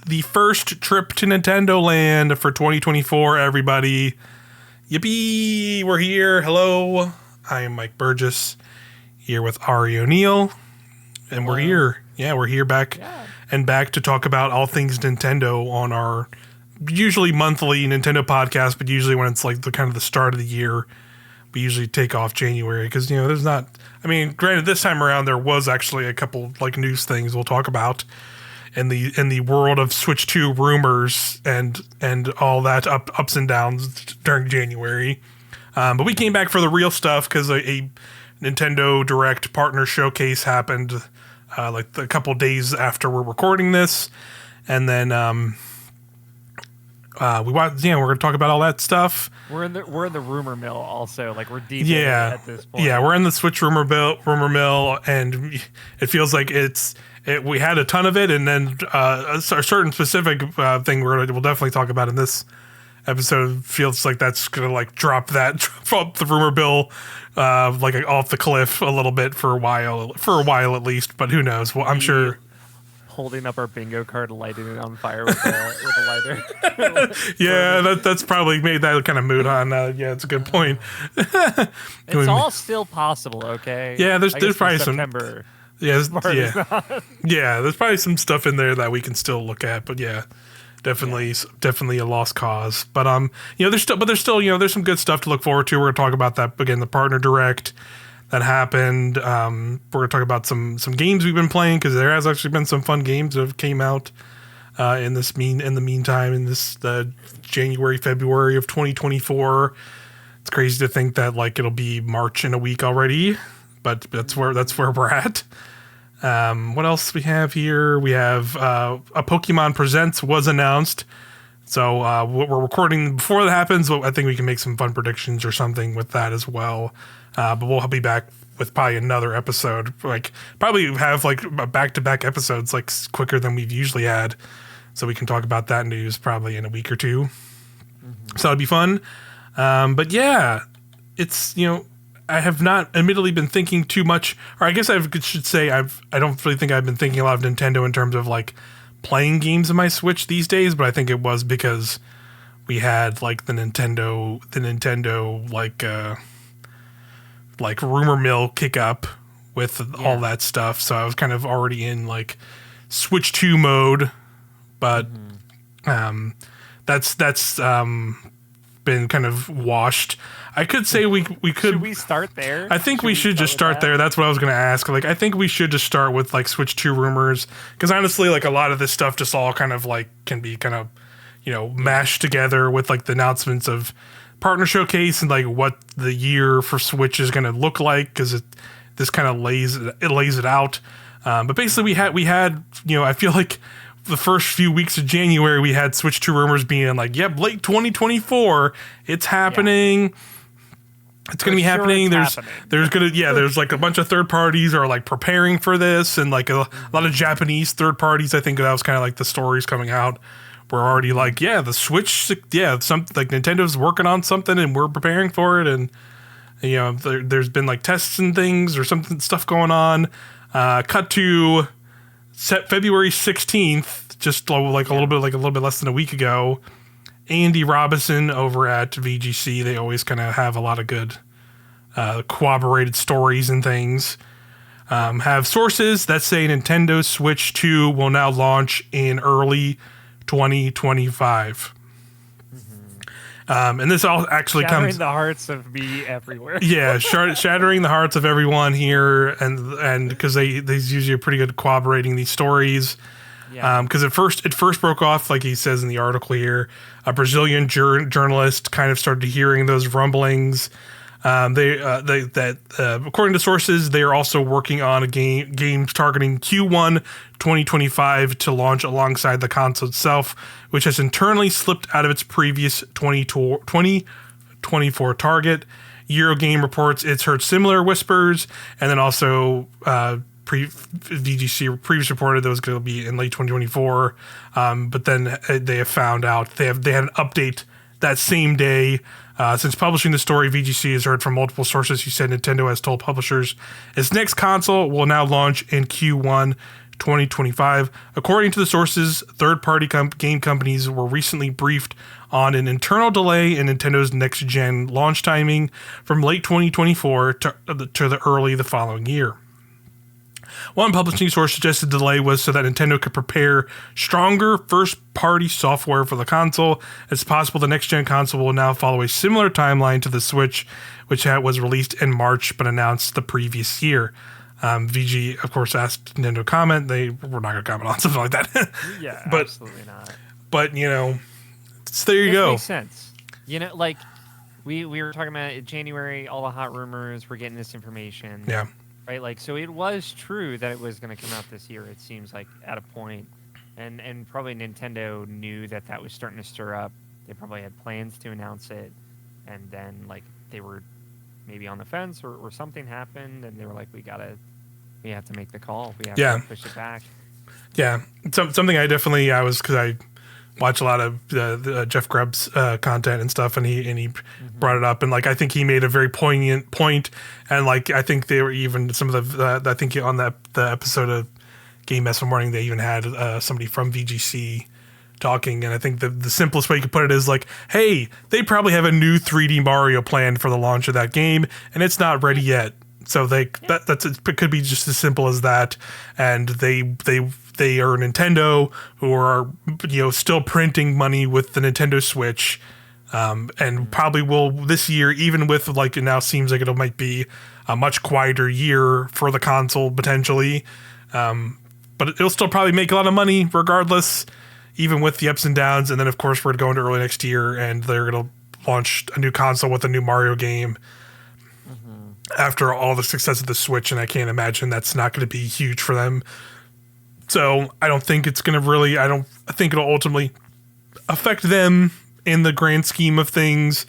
the first trip to Nintendoland for 2024, everybody. Yippee! We're here. Hello. I am Mike Burgess, here with Auri O'Neill. And we're here. Yeah, we're here back to talk about all things Nintendo on our usually monthly Nintendo podcast, but usually when it's like the kind of the start of the year, we usually take off January because, there's not, granted this time around there was actually a couple like news things we'll talk about in the world of Switch 2 rumors and all that ups and downs during January. But we came back for the real stuff because a Nintendo Direct partner showcase happened like a couple days after we're recording this. And then we're going to talk about all that stuff. We're in the rumor mill also. Like we're deep in it at this point. Yeah, we're in the Switch rumor mill, and it feels like we had a ton of it, and then a certain specific thing we'll definitely talk about in this episode feels like that's gonna like drop the rumor bill like off the cliff a little bit for a while at least. But who knows? Well, I'm sure. Holding up our bingo card, lighting it on fire with a lighter. Yeah, that's probably made that kind of mood on. Yeah, it's a good point. It's all still possible, okay? Yeah, there's probably September. There's probably some stuff in there that we can still look at, but yeah, definitely a lost cause. But there's still some good stuff to look forward to. We're gonna talk about that again, the partner direct that happened. We're gonna talk about some games we've been playing because there has actually been some fun games that have came out in the meantime in this January, February of 2024. It's crazy to think that like it'll be March in a week already, but that's where we're at. What else we have here? We have a Pokemon Presents was announced. So we're recording before that happens, but I think we can make some fun predictions or something with that as well. But we'll be back with probably another episode. Like probably have like back-to-back episodes like quicker than we've usually had. So we can talk about that news probably in a week or two. Mm-hmm. So it'd be fun. But yeah, it's, I have not admittedly been thinking too much, or I guess I should say I don't really think I've been thinking a lot of Nintendo in terms of like playing games on my Switch these days, but I think it was because we had like the Nintendo like rumor mill kick up with all that stuff. So I was kind of already in like Switch 2 mode, but that's been kind of washed. I could say we could. Should we start there? I think we should just start there. That's what I was going to ask. Like, I think we should just start with like Switch 2 rumors because honestly, like a lot of this stuff just all kind of like can be kind of mashed together with like the announcements of partner showcase and like what the year for Switch is going to look like because this kind of lays it out. But basically, we had I feel like the first few weeks of January we had Switch 2 rumors being like, yep, late 2024, it's happening. Yeah. It's going to be happening. There's like a bunch of third parties are like preparing for this, and like a lot of Japanese third parties. I think that was kind of like the stories coming out. We're already like, the Switch, something like Nintendo's working on something and we're preparing for it. And, there's been like tests and things or stuff going on. Cut to February 16th, just like a little bit less than a week ago. Andy Robinson over at VGC, they always kind of have a lot of good corroborated stories and things. Have sources that say Nintendo Switch 2 will now launch in early 2025. And this all actually shattering the hearts of me everywhere. Yeah, shattering the hearts of everyone here, and because they usually are pretty good at corroborating these stories. Yeah. Because it first broke off, like he says in the article here, a Brazilian journalist kind of started hearing those rumblings. According to sources, they are also working on a game targeting Q1 2025 to launch alongside the console itself, which has internally slipped out of its previous 2024 target. Eurogame reports it's heard similar whispers, and then also VGC previously reported that it was going to be in late 2024, but then they have found out they had an update that same day. Since publishing the story, VGC has heard from multiple sources who said Nintendo has told publishers its next console will now launch in Q1 2025. According to the sources, third-party game companies were recently briefed on an internal delay in Nintendo's next-gen launch timing from late 2024 to the following year. One publishing source suggested the delay was so that Nintendo could prepare stronger first-party software for the console. It's possible the next-gen console will now follow a similar timeline to the Switch, which was released in March but announced the previous year. VG, of course, asked Nintendo to comment. They were not going to comment on something like that. Yeah, but, absolutely not. But, there you go. Makes sense. Like, we were talking about in January, all the hot rumors, we're getting this information. Yeah. Right? Like, so it was true that it was going to come out this year, it seems like, at a point. And probably Nintendo knew that was starting to stir up. They probably had plans to announce it. And then, like, they were maybe on the fence or something happened, and they were like, we have to make the call. We have to push it back. Yeah. Something because I watch a lot of the Jeff Grubb's content and stuff, and he brought it up, and like I think he made a very poignant point, and like I think they were even some of the I think on the episode of Game Mess in the Morning they even had somebody from VGC talking, and I think the simplest way you could put it is like, hey, they probably have a new 3D Mario planned for the launch of that game, and it's not ready yet. So it could be just as simple as that, and they are Nintendo, who are still printing money with the Nintendo Switch, and probably will this year, even with like it now seems like it might be a much quieter year for the console potentially, but it'll still probably make a lot of money regardless, even with the ups and downs. And then of course we're going to early next year, and they're going to launch a new console with a new Mario game. After all the success of the Switch, and I can't imagine that's not going to be huge for them. So I don't think it's going to I think it'll ultimately affect them in the grand scheme of things.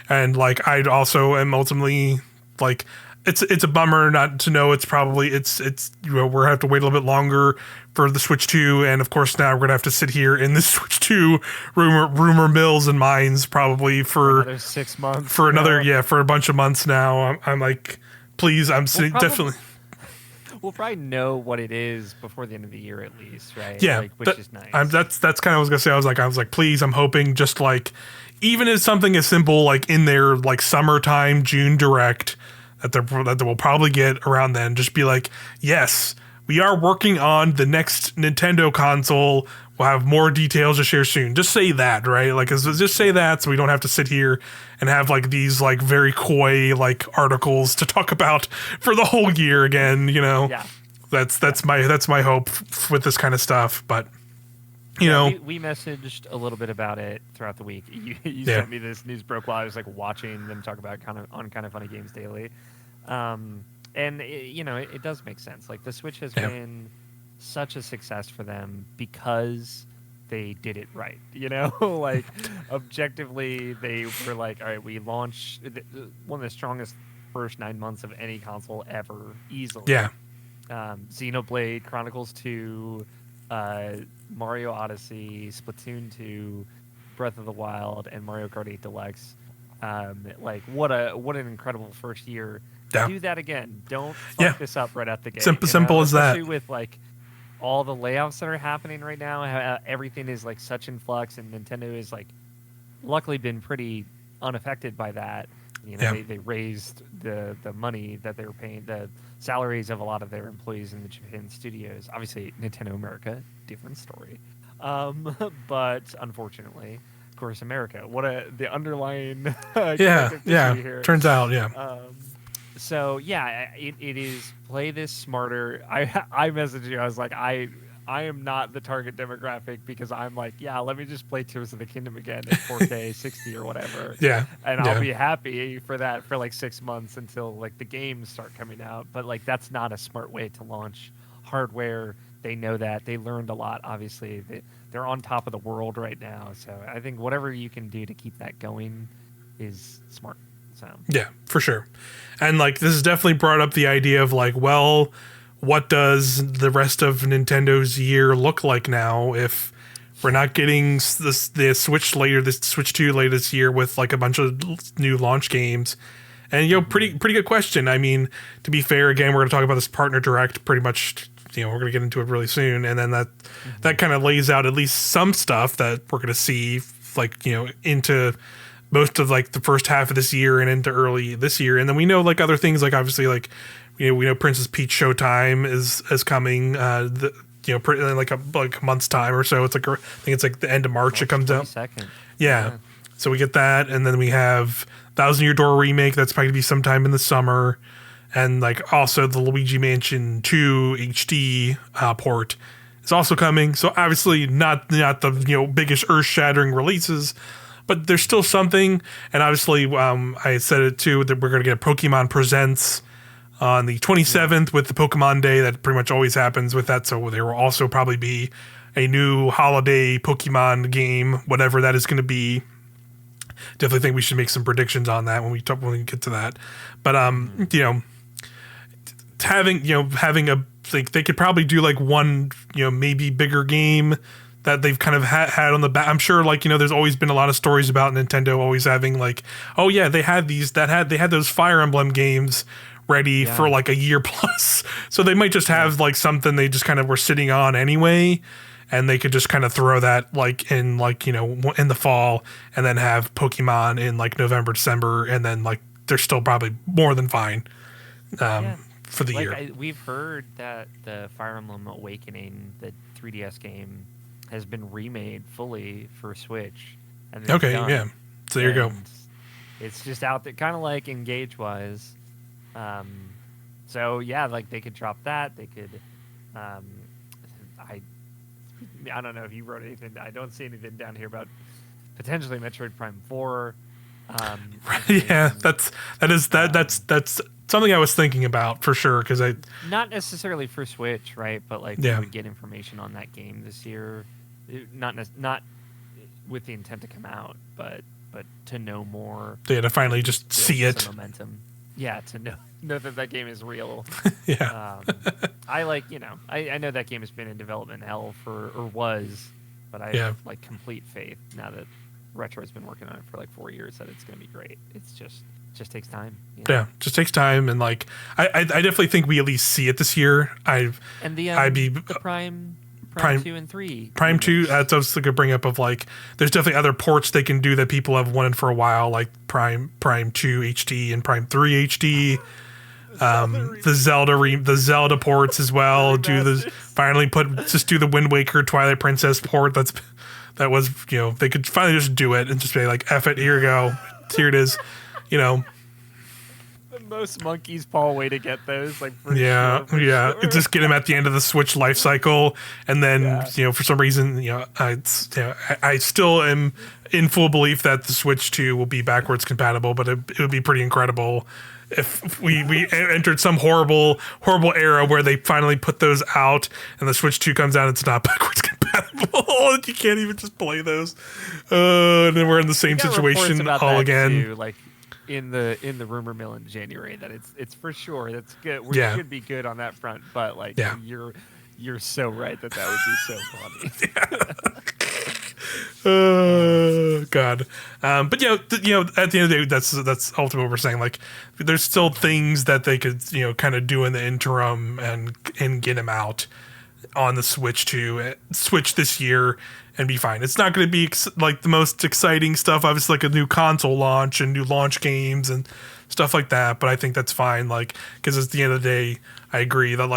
And like, I also am ultimately like, it's a bummer not to know. We're going to have to wait a little bit longer for the Switch 2. And of course now we're going to have to sit here in the Switch 2 rumor mills and mines probably for another 6 months. For another, for a bunch of months now. I'm like, please, definitely. We'll probably know what it is before the end of the year at least, right? Yeah, like, which is nice. That's kind of what I was gonna say. I was like, please, I'm hoping just like, even if something as simple like in their like summertime June direct that they will probably get around then, just be like, yes, we are working on the next Nintendo console. We'll have more details to share soon. Just say that, right? Like, just say that, so we don't have to sit here and have like these like very coy like articles to talk about for the whole year again. Yeah. That's my hope with this kind of stuff. But we messaged a little bit about it throughout the week. You sent me this news broke while I was like watching them talk about Kind of Funny Games Daily, and it does make sense. Like the Switch has been such a success for them because they did it right. Like objectively, they were like, all right, we launched one of the strongest first 9 months of any console ever, easily. Yeah. Xenoblade Chronicles 2. Mario Odyssey, Splatoon 2, Breath of the Wild, and Mario Kart 8 Deluxe. Like what an incredible first year. Yeah. Do that again. Don't fuck this up right at the gate. Simple as that. Especially with like all the layoffs that are happening right now. How everything is like such in flux, and Nintendo is like luckily been pretty unaffected by that. They raised the money that they were paying, the salaries of a lot of their employees in the Japan studios. Obviously, Nintendo America, different story. But unfortunately, of course, America. The underlying here. Turns out, So it is play this smarter. I messaged you. I was like, I am not the target demographic because I'm like, let me just play Tears of the Kingdom again at 4K 60 or whatever. Yeah. And I'll be happy for that for like 6 months until like the games start coming out. But like that's not a smart way to launch hardware. They know that. They learned a lot, obviously. They're on top of the world right now. So I think whatever you can do to keep that going is smart. So yeah, for sure. And like this has definitely brought up the idea of like, well, what does the rest of Nintendo's year look like now if we're not getting the Switch 2 later this year with like a bunch of new launch games? And pretty good question. I mean, to be fair, again, we're going to talk about this partner direct pretty much we're gonna get into it really soon, and then that kind of lays out at least some stuff that we're gonna see, like into most of like the first half of this year and into early this year, and then we know like other things, like obviously like we know Princess Peach Showtime is coming. In like a month's time or so. It's like I think it's like the end of March it comes out. 22nd. Yeah. So we get that, and then we have Thousand Year Door remake that's probably gonna be sometime in the summer, and like also the Luigi Mansion 2 HD port is also coming. So obviously not the biggest earth shattering releases, but there's still something. And obviously I said it too that we're gonna get Pokemon Presents on the 27th with the Pokemon Day. That pretty much always happens with that. So there will also probably be a new holiday Pokemon game, whatever that is going to be. Definitely think we should make some predictions on that when we get to that. But having a like they could probably do like one maybe bigger game that they've kind of had on the back. I'm sure like there's always been a lot of stories about Nintendo always having like, oh yeah, they had those Fire Emblem games ready for like a year plus. So they might just have like something they just kind of were sitting on anyway, and they could just kind of throw that like in like in the fall, and then have Pokemon in like November, December, and then like they're still probably more than fine for the year. We've heard that the Fire Emblem Awakening, the 3DS game, has been remade fully for Switch. And so there you go. It's just out there, kind of like Engage wise. So yeah, like they could drop that. They could, I don't know if you wrote anything. I don't see anything down here about potentially Metroid Prime 4. Yeah, that's something I was thinking about for sure, because not necessarily for Switch, right? But like we would get information on that game this year, not with the intent to come out, but to know more. Yeah, to finally just see it. Momentum. Yeah, to know that game is real. Yeah. I like, I know that game has been in development hell was, but I have like complete faith now that Retro's been working on it for like 4 years that it's going to be great. It's just takes time. Yeah, just takes time, and like I definitely think we at least see it this year. The Prime 2 and 3. Prime 2, that's what I was going to bring up, of like, there's definitely other ports they can do that people have wanted for a while, like Prime 2 HD and Prime 3 HD. The Zelda ports as well. Do the Wind Waker Twilight Princess port. That was they could finally just do it and just be like, F it, here you go. Here it is. The most monkey's paw way to get those, like for sure. Just get them at the end of the Switch life cycle, and then for some reason I still am in full belief that the Switch 2 will be backwards compatible, but it would be pretty incredible if we entered some horrible era where they finally put those out and the Switch 2 comes out and it's not backwards compatible. You can't even just play those, and then we're in the same situation all again. Too, like in the rumor mill in January, that it's for sure that's good. We should be good on that front, but like you're so right that would be so funny. God. But at the end of the day, that's ultimately what we're saying. Like, there's still things that they could kind of do in the interim and get them out on the Switch this year and be fine. It's not going to be like the most exciting stuff, obviously, like a new console launch and new launch games and stuff like that. But I think that's fine, like, because at the end of the day, I agree that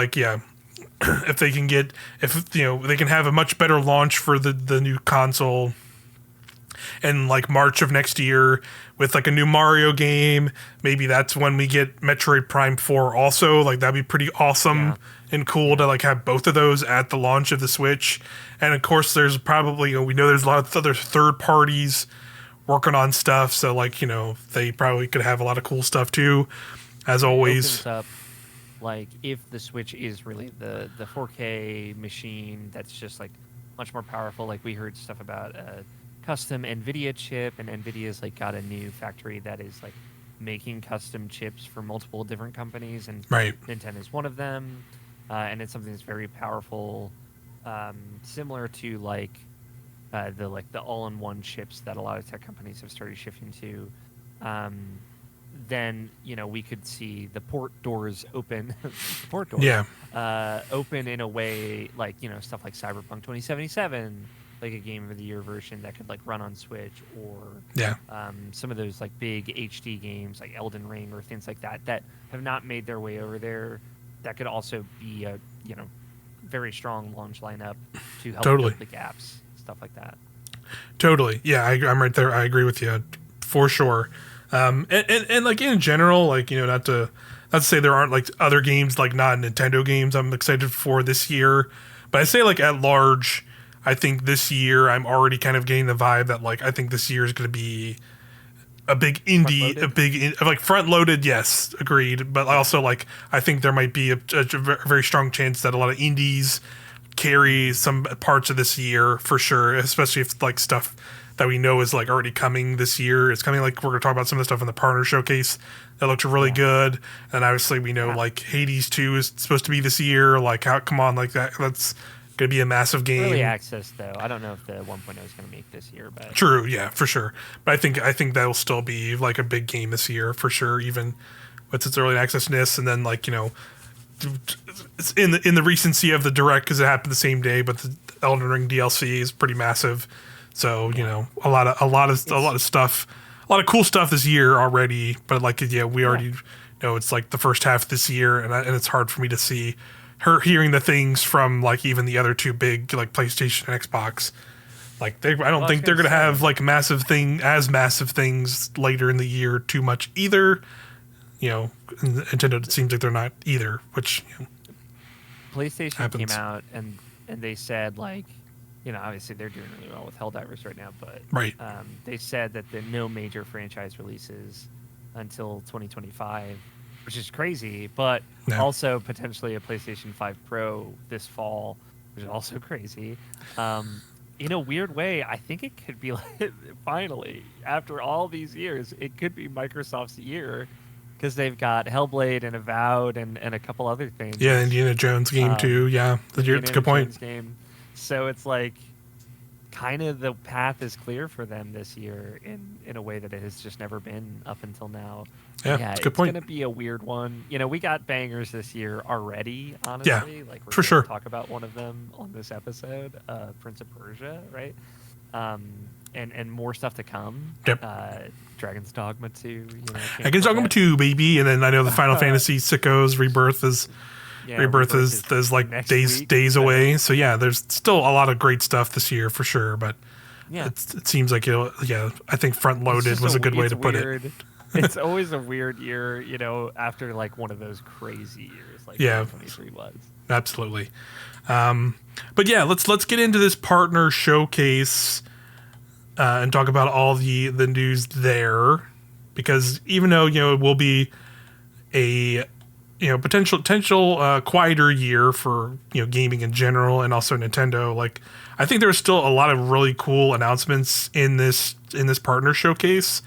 if they can they can have a much better launch for the new console in like March of next year with like a new Mario game. Maybe that's when we get Metroid Prime 4 also. Like, that'd be pretty awesome and cool to like have both of those at the launch of the Switch. And of course there's probably, we know there's a lot of other third parties working on stuff, so like, they probably could have a lot of cool stuff too, as always. It opens up, like, if the Switch is really the 4K machine that's just like much more powerful. Like, we heard stuff about a custom NVIDIA chip, and NVIDIA's like got a new factory that is like making custom chips for multiple different companies, and Nintendo is one of them. And it's something that's very powerful, similar to like the all-in-one chips that a lot of tech companies have started shifting to. then we could see the port doors open, the port doors, open in a way like stuff like Cyberpunk 2077, like a Game of the Year version that could like run on Switch, or some of those like big HD games like Elden Ring or things like that that have not made their way over there. That could also be a very strong launch lineup to help fill the gaps, stuff like that. Totally, yeah, I'm right there. I agree with you for sure. And like in general, like not to say there aren't like other games like not Nintendo games I'm excited for this year, but I say like at large, I think this year I'm already kind of getting the vibe that like I think this year is going to be a big indie, like front loaded. Yes, agreed. But also like I think there might be a very strong chance that a lot of indies carry some parts of this year for sure, especially if like stuff that we know is like already coming this year. It's coming, like we're going to talk about some of the stuff in the partner showcase that looked really good. And obviously we know like Hades 2 is supposed to be this year. Like come on, like that's going to be a massive game. Early access though. I don't know if the 1.0 is going to make this year, but true. Yeah, for sure. But I think that will still be like a big game this year for sure, even with its early accessness. And then like, it's in the recency of the direct because it happened the same day, but the Elden Ring DLC is pretty massive. So a lot of stuff, a lot of cool stuff this year already. But like we already know it's like the first half of this year, and it's hard for me to see hearing the things from like even the other two big like PlayStation and Xbox. Like I don't think they're gonna have like massive things later in the year too much either. Nintendo, it seems like they're not either. Which PlayStation happens. Came out and they said like. Obviously they're doing really well with Helldivers right now, but they said that no major franchise releases until 2025, which is crazy, but also potentially a PlayStation 5 Pro this fall, which is also crazy. In a weird way, I think it could be like, finally, after all these years, it could be Microsoft's year because they've got Hellblade and Avowed and a couple other things. Yeah, Indiana Jones game too. Yeah, that's a good point. Game. So it's like kind of the path is clear for them this year in a way that it has just never been up until now. Yeah, that's a good point. It's going to be a weird one. We got bangers this year already, honestly. Yeah, like we're for sure. Talk about one of them on this episode, Prince of Persia, right? And more stuff to come. Yep. Dragon's Dogma 2. Dragon's Dogma 2, baby. And then I know the Final Fantasy Sickos Rebirth is... Rebirth is like days away. So yeah, there's still a lot of great stuff this year for sure. But it seems like I think front loaded was a good way to put it. It's always a weird year, after like one of those crazy years like 2023 was. Absolutely. But yeah, let's get into this partner showcase and talk about all the news there, because even though it will be a potential quieter year for gaming in general and also Nintendo. Like I think there's still a lot of really cool announcements in this partner showcase.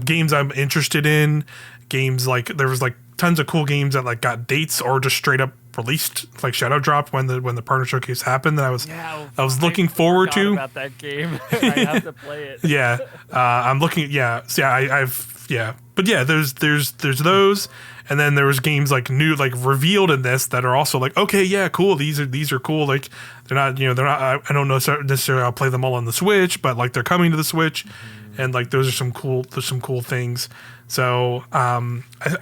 Games I'm interested in. Games like there was like tons of cool games that like got dates or just straight up released, like Shadow Drop when the partner showcase happened. That I was looking forward to. About that game, I have to play it. Yeah, I'm looking. Yeah, so yeah, but yeah, there's those. And then there was games like new, like revealed in this that are also like, okay, yeah, cool. These are cool. Like they're not. I don't know necessarily I'll play them all on the Switch, but like they're coming to the Switch, and like those are some cool. There's some cool things. So I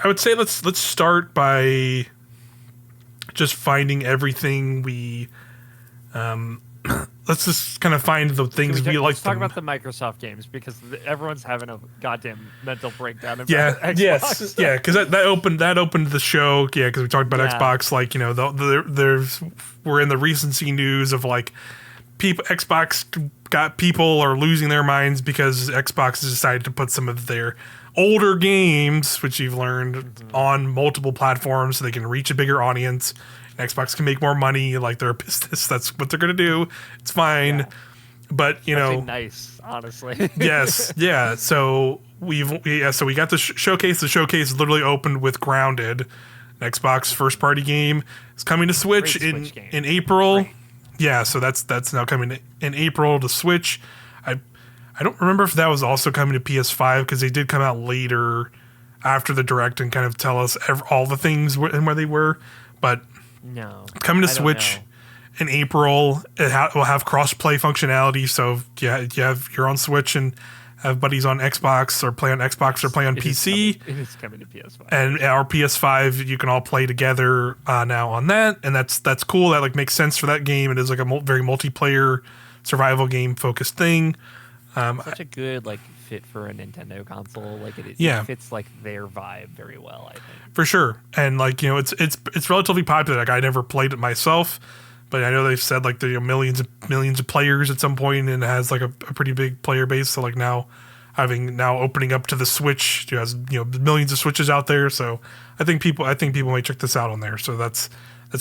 would say let's start by just finding everything we. Let's just kind of find the things we like. Let's talk about the Microsoft games because everyone's having a goddamn mental breakdown about Xbox. Yes, yeah, because that opened the show. Yeah, because we talked about Xbox. Like we're in the recency news of like people are losing their minds because Xbox has decided to put some of their older games, which you've learned, on multiple platforms so they can reach a bigger audience. Xbox can make more money, like they're a business. That's what they're gonna do. It's fine, but nice, honestly. Yes, yeah. So we got the showcase. The showcase literally opened with Grounded, an Xbox first party game. It's coming to Switch in April. Great. Yeah, so that's now coming in April to Switch. I don't remember if that was also coming to PS5 because they did come out later. after the direct and kind of tell us all the things and where they were. But No. coming to I don't Switch know. in April, will have cross-play functionality. So you're on Switch and have buddies on Xbox or play on Xbox or play on PC. It is coming to PS5. And our PS5, you can all play together now on that, and that's cool. That like makes sense for that game. It is like a very multiplayer survival game focused thing. Such a good like fit for a Nintendo console. Like it fits like their vibe very well, I think. For sure. And like, it's relatively popular. Like I never played it myself, but I know they've said like there are millions of players at some point, and it has like a pretty big player base. So like now opening up to the Switch, it has millions of Switches out there. So I think people might check this out on there. So that's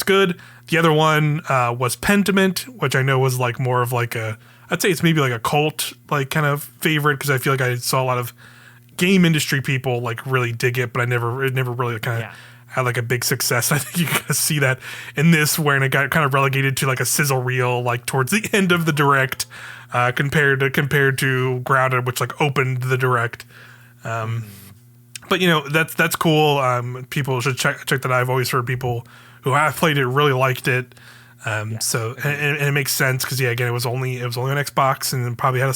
good. The other one was Pentiment, which I know was like more of like I'd say it's maybe like a cult like kind of favorite, because I feel like I saw a lot of game industry people like really dig it, but it never really kind of had like a big success. I think you can see that in this, where it got kind of relegated to like a sizzle reel like towards the end of the direct, compared to Grounded, which like opened the direct. But that's cool. People should check that. I've always heard people who have played it really liked it. So and it makes sense because again, it was only on Xbox, and it probably had it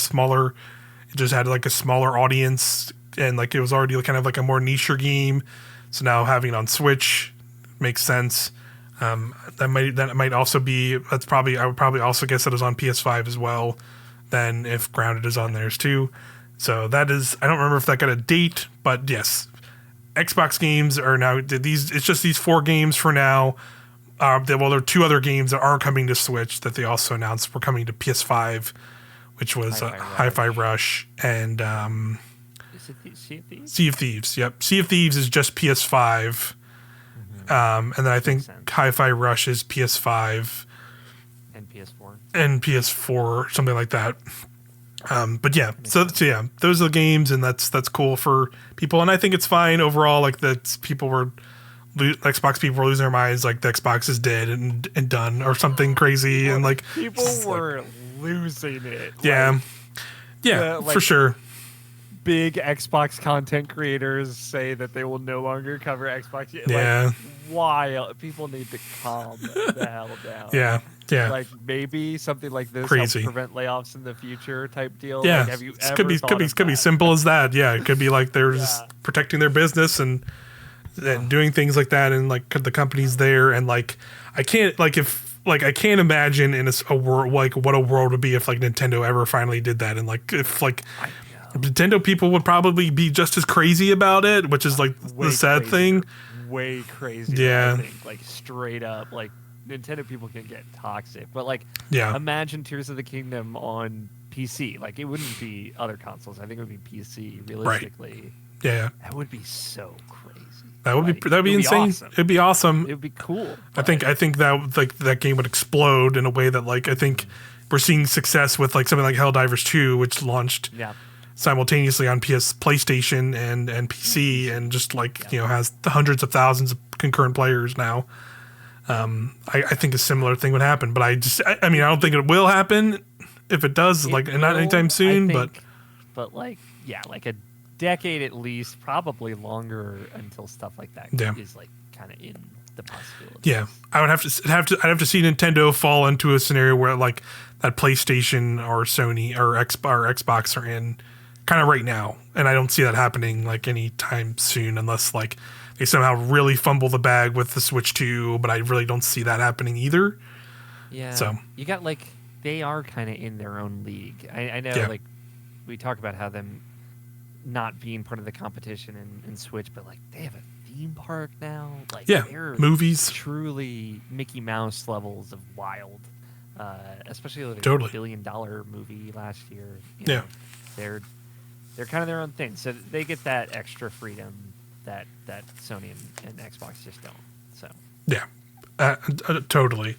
just had like a smaller audience, and like it was already kind of like a more niche game. So now having it on Switch makes sense. That might also be, I would probably also guess that it was on PS5 as well, then if Grounded is on theirs too. So that is, I don't remember if that got a date, but yes, Xbox games are now these. It's just these 4 games for now. There are 2 other games that are coming to Switch that they also announced were coming to PS5, which was Hi-Fi Rush and Is it Sea of Thieves? Sea of Thieves. Yep, Sea of Thieves is just PS5, and then I think Hi-Fi Rush is PS5 and PS4, something like that. But yeah, so those are the games, and that's cool for people, and I think it's fine overall. Like Xbox people were losing their minds, like the Xbox is dead and done or something crazy, and like people were losing it. Yeah, for sure. Big Xbox content creators say that they will no longer cover Xbox. Yeah. Why? People need to calm the hell down. Yeah. Like maybe something like this Crazy. helps prevent layoffs in the future type deal. Yeah. Like, have you ever could be simple as that. Yeah. It could be like they're just protecting their business and doing things like that, and like the company's there, and like I can't imagine in a world like what a world would be if like Nintendo ever finally did that, and like if like Nintendo people would probably be just as crazy about it, which is like the sad thing. Way crazy. Yeah. I think. Like straight up, like Nintendo people can get toxic, but like imagine Tears of the Kingdom on PC. Like it wouldn't be other consoles. I think it would be PC realistically. Right. Yeah. That would be so crazy. That'd be insane. Awesome. It'd be awesome. It'd be cool. I think that like that game would explode in a way that like I think we're seeing success with like something like Helldivers 2, which launched simultaneously on PlayStation and PC, and just like has hundreds of thousands of concurrent players now. I think a similar thing would happen, but I don't think it will happen. If it does, not anytime soon, but like like a decade at least, probably longer, until stuff like that is like kind of in the possibility. Yeah, I'd have to see Nintendo fall into a scenario where like that PlayStation or Sony or Xbox are in kind of right now, and I don't see that happening like anytime soon, unless like they somehow really fumble the bag with the Switch 2, but I really don't see that happening either. Yeah. So you got like they are kind of in their own league. I know like we talk about how them not being part of the competition in Switch, but like they have a theme park now. Like they're movies, truly Mickey Mouse levels of wild. Especially like totally. $1 billion movie last year. You know, they're kind of their own thing, so they get that extra freedom that Sony and Xbox just don't. So totally.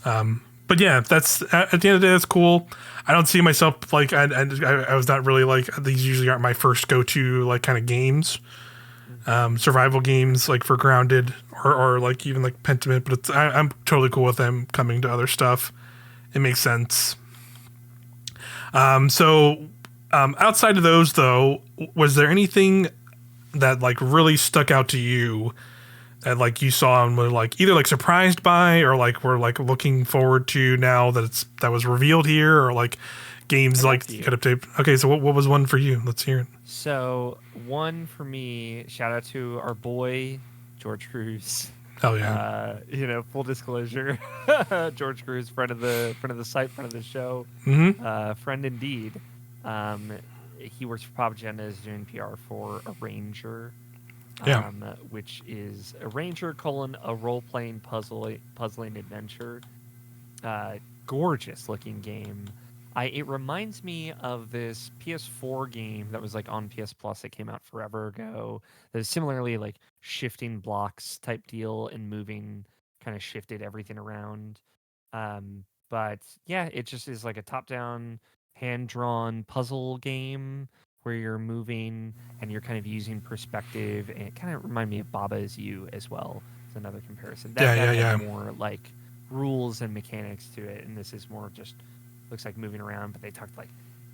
But yeah, that's at the end of the day, that's cool. I don't see myself like I was not really like, these usually aren't my first go-to like kind of games, survival games like for Grounded or like even like Pentiment. But I'm totally cool with them coming to other stuff. It makes sense. So outside of those though, was there anything that like really stuck out to you that like you saw and were like either like surprised by or like were like looking forward to now that was revealed here, or like games like you could have taped? Okay, so what was one for you? Let's hear it. So one for me, shout out to our boy George Cruz. Oh yeah. Full disclosure, George Cruz, friend of the site, friend of the show, friend indeed. He works for Pop Agenda, is doing PR for Arranger, which is Arranger : a role-playing puzzling adventure. Gorgeous looking game. It reminds me of this PS4 game that was like on PS Plus that came out forever ago. That was similarly like shifting blocks type deal and moving, kind of shifted everything around. But yeah, it just is like a top-down, hand-drawn puzzle game where you're moving and you're kind of using perspective, and it kind of reminded me of Baba Is You as well. It's another comparison. That had more like rules and mechanics to it, and this is more of just looks like moving around. But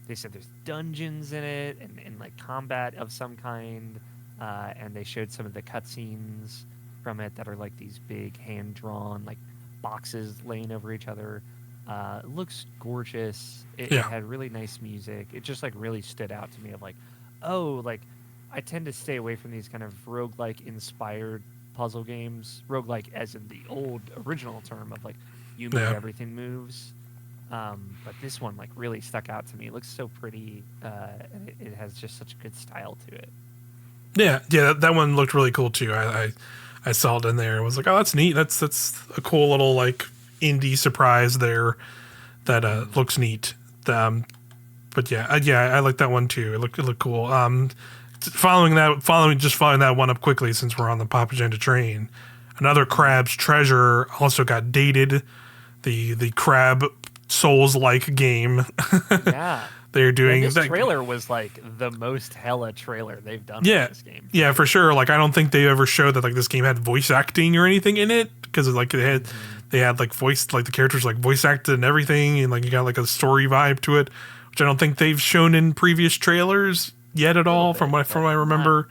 they said there's dungeons in it and like combat of some kind, and they showed some of the cutscenes from it that are like these big hand-drawn like boxes laying over each other. It looks gorgeous. It had really nice music. It just like really stood out to me of like, oh, like I tend to stay away from these kind of roguelike inspired puzzle games. Roguelike as in the old original term of like you move, everything moves. But this one like really stuck out to me. It looks so pretty. And it has just such a good style to it. Yeah, that one looked really cool too. I saw it in there. I was like, oh, that's neat. That's a cool little like indie surprise there that looks neat. But I like that one too. It looked cool. Following that one up quickly, since we're on the Pop Agenda train, another Crab's Treasure also got dated. The Crab Souls-like game. Yeah. They're doing this trailer was like the most hella trailer they've done for this game. Yeah, for sure. Like I don't think they ever showed that like this game had voice acting or anything in it, because like they had like voice, like the characters like voice acted and everything, and like you got like a story vibe to it, which I don't think they've shown in previous trailers yet at all, from what I remember.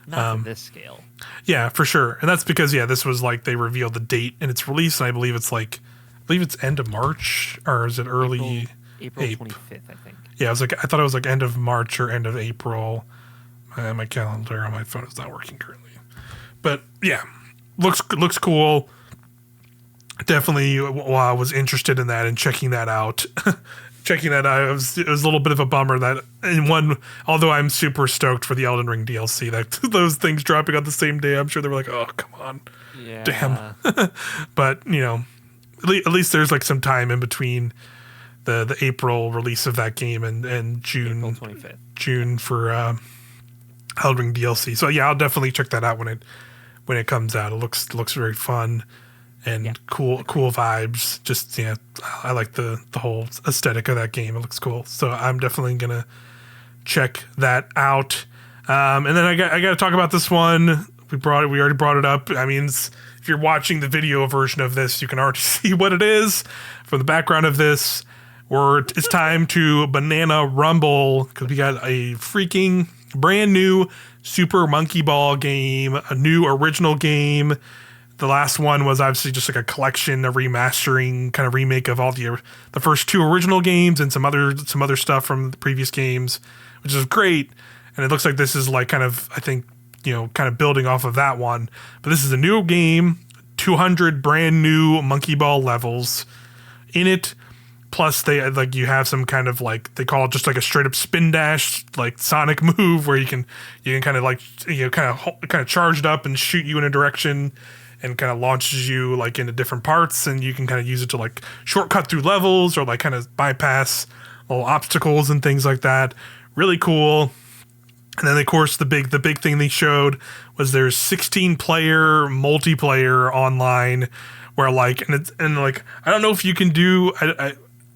Not to this scale. Yeah, for sure. And that's because this was like they revealed the date and its release, and I believe it's end of March, or is it early April 25th, I think. Yeah, I thought it was like end of March or end of April. My calendar on my phone is not working currently, but yeah, looks cool. Definitely was interested in that and checking that out. It was a little bit of a bummer that although I'm super stoked for the Elden Ring DLC, that those things dropping on the same day, I'm sure they were like, oh, come on. Yeah. Damn. But, at least there's like some time in between the April release of that game and June. April 25th. June for Elden Ring DLC. So yeah, I'll definitely check that out when it comes out. It looks very fun and cool vibes. Just I like the whole aesthetic of that game. It looks cool. So I'm definitely gonna check that out. And then I got to talk about this one. We already brought it up. I mean, if you're watching the video version of this, you can already see what it is from the background of this. It's time to Banana Rumble, because we got a freaking brand new Super Monkey Ball game, a new original game. The last one was obviously just like a collection, a remastering kind of remake of all the first two original games and some other stuff from the previous games, which is great. And it looks like this is like kind of, I think, kind of building off of that one. But this is a new game, 200 brand new Monkey Ball levels in it. Plus, you have some kind of like, they call it just like a straight up spin dash, like Sonic move, where you can kind of like kind of charge it up and shoot you in a direction, and kind of launches you like into different parts, and you can kind of use it to like shortcut through levels or like kind of bypass little obstacles and things like that. Really cool. And then of course the big thing they showed was there's 16-player multiplayer online, where like I don't know if you can do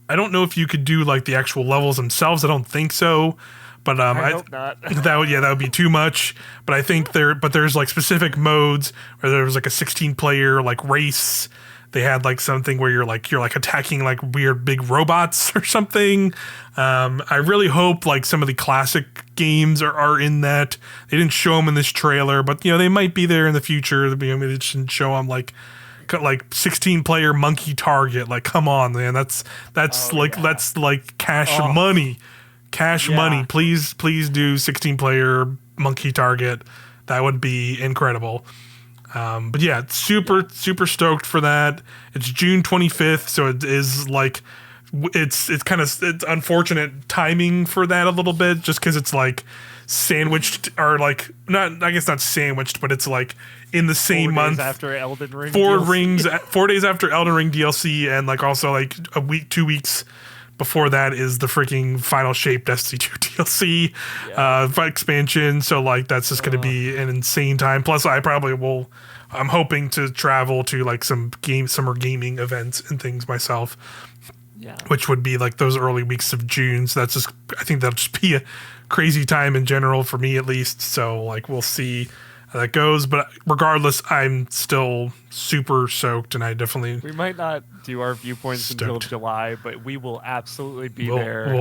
I don't know if you could do like the actual levels themselves. I don't think so, but I hope not. that would be too much. But I think there's like specific modes where there was like a 16-player like race They had like something where you're like attacking like weird big robots or something. I really hope like some of the classic games are in that. They didn't show them in this trailer, but they might be there in the future. They didn't show them like 16 player monkey target. Like, come on, man. That's like cash money. Money. Please do 16 player monkey target. That would be incredible. But yeah, super stoked for that. It's June 25th, so it is like it's unfortunate timing for that a little bit, just because it's like sandwiched, or like not sandwiched, but it's like in the same month after Elden Ring. 4 days after Elden Ring DLC, and like also like 2 weeks before that is the freaking Final Shape Destiny 2 DLC expansion. So like that's just going to be an insane time. Plus I probably will. I'm hoping to travel to like some summer gaming events and things myself. Yeah. Which would be like those early weeks of June. So I think that'll just be a crazy time in general for me at least. So like we'll see how that goes. But regardless, I'm still super soaked, and we might not do our viewpoints until July, but we will absolutely be there. We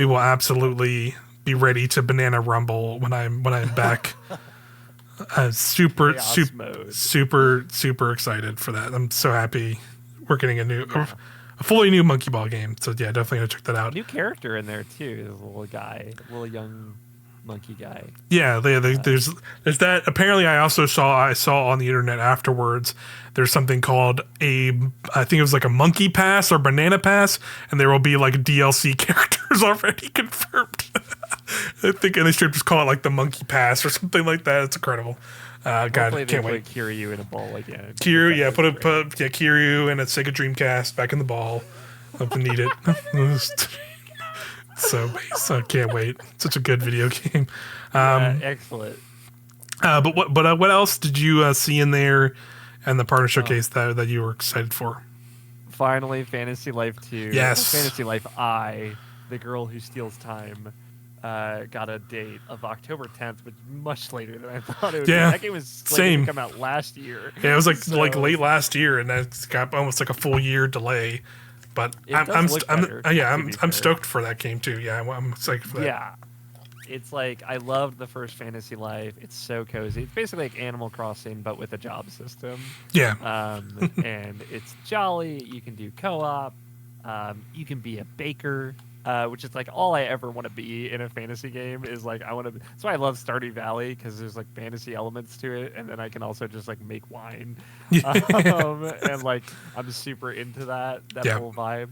will absolutely be ready to banana rumble when I'm back. Super excited for that. I'm so happy we're getting a fully new Monkey Ball game. So yeah, definitely gonna check that out. New character in there too. This little young monkey guy. Yeah, there's that. Apparently, I saw on the internet afterwards. There's something called I think it was like a monkey pass or banana pass, and there will be like DLC characters already confirmed. I think, and they should just call it like the monkey pass or something like that. It's incredible. God, can't wait. Put Kiryu in a ball again. Kiryu, yeah, put Kiryu in a Sega Dreamcast back in the ball. Hope to need it. So I can't wait. Such a good video game. Excellent. But what else did you see in there and the partner showcase that you were excited for? Finally, Fantasy Life 2. Yes. Fantasy Life I, the girl who steals time, got a date of October 10th, which is much later than I thought it would be. That game was slated to come out last year. Yeah, it was like late last year, and it's got almost like a full year delay. But I'm stoked for that game too. Yeah, I'm psyched for that. Yeah, it's like I loved the first Fantasy Life. It's so cozy. It's basically like Animal Crossing but with a job system. Yeah. And it's jolly. You can do co-op. You can be a baker, which is like all I ever want to be in a fantasy game. Is like that's why I love Stardew Valley, because there's like fantasy elements to it, and then I can also just like make wine. And like I'm super into that whole vibe.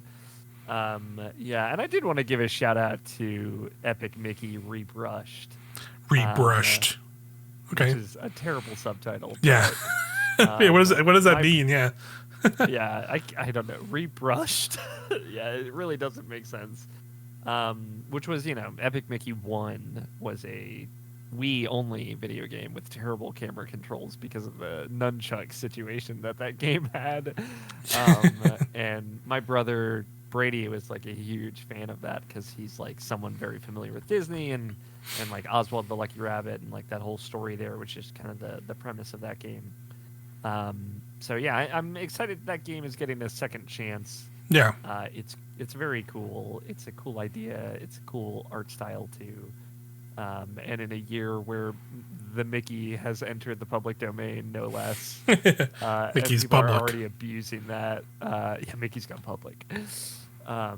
And I did want to give a shout out to Epic Mickey Rebrushed. Okay. Which is a terrible subtitle. Yeah. What does that mean? Yeah. Yeah, I don't know. Rebrushed. Yeah, it really doesn't make sense. Which was, Epic Mickey 1 was a Wii-only video game with terrible camera controls because of the nunchuck situation that game had. And my brother Brady was like a huge fan of that because he's like someone very familiar with Disney and like Oswald the Lucky Rabbit and like that whole story there, which is kind of the premise of that game. So yeah, I'm excited that game is getting a second chance. Yeah. It's very cool. It's a cool idea. It's a cool art style too. And in a year where the Mickey has entered the public domain, no less. Mickey's people public. are already abusing that. Mickey's gone public. I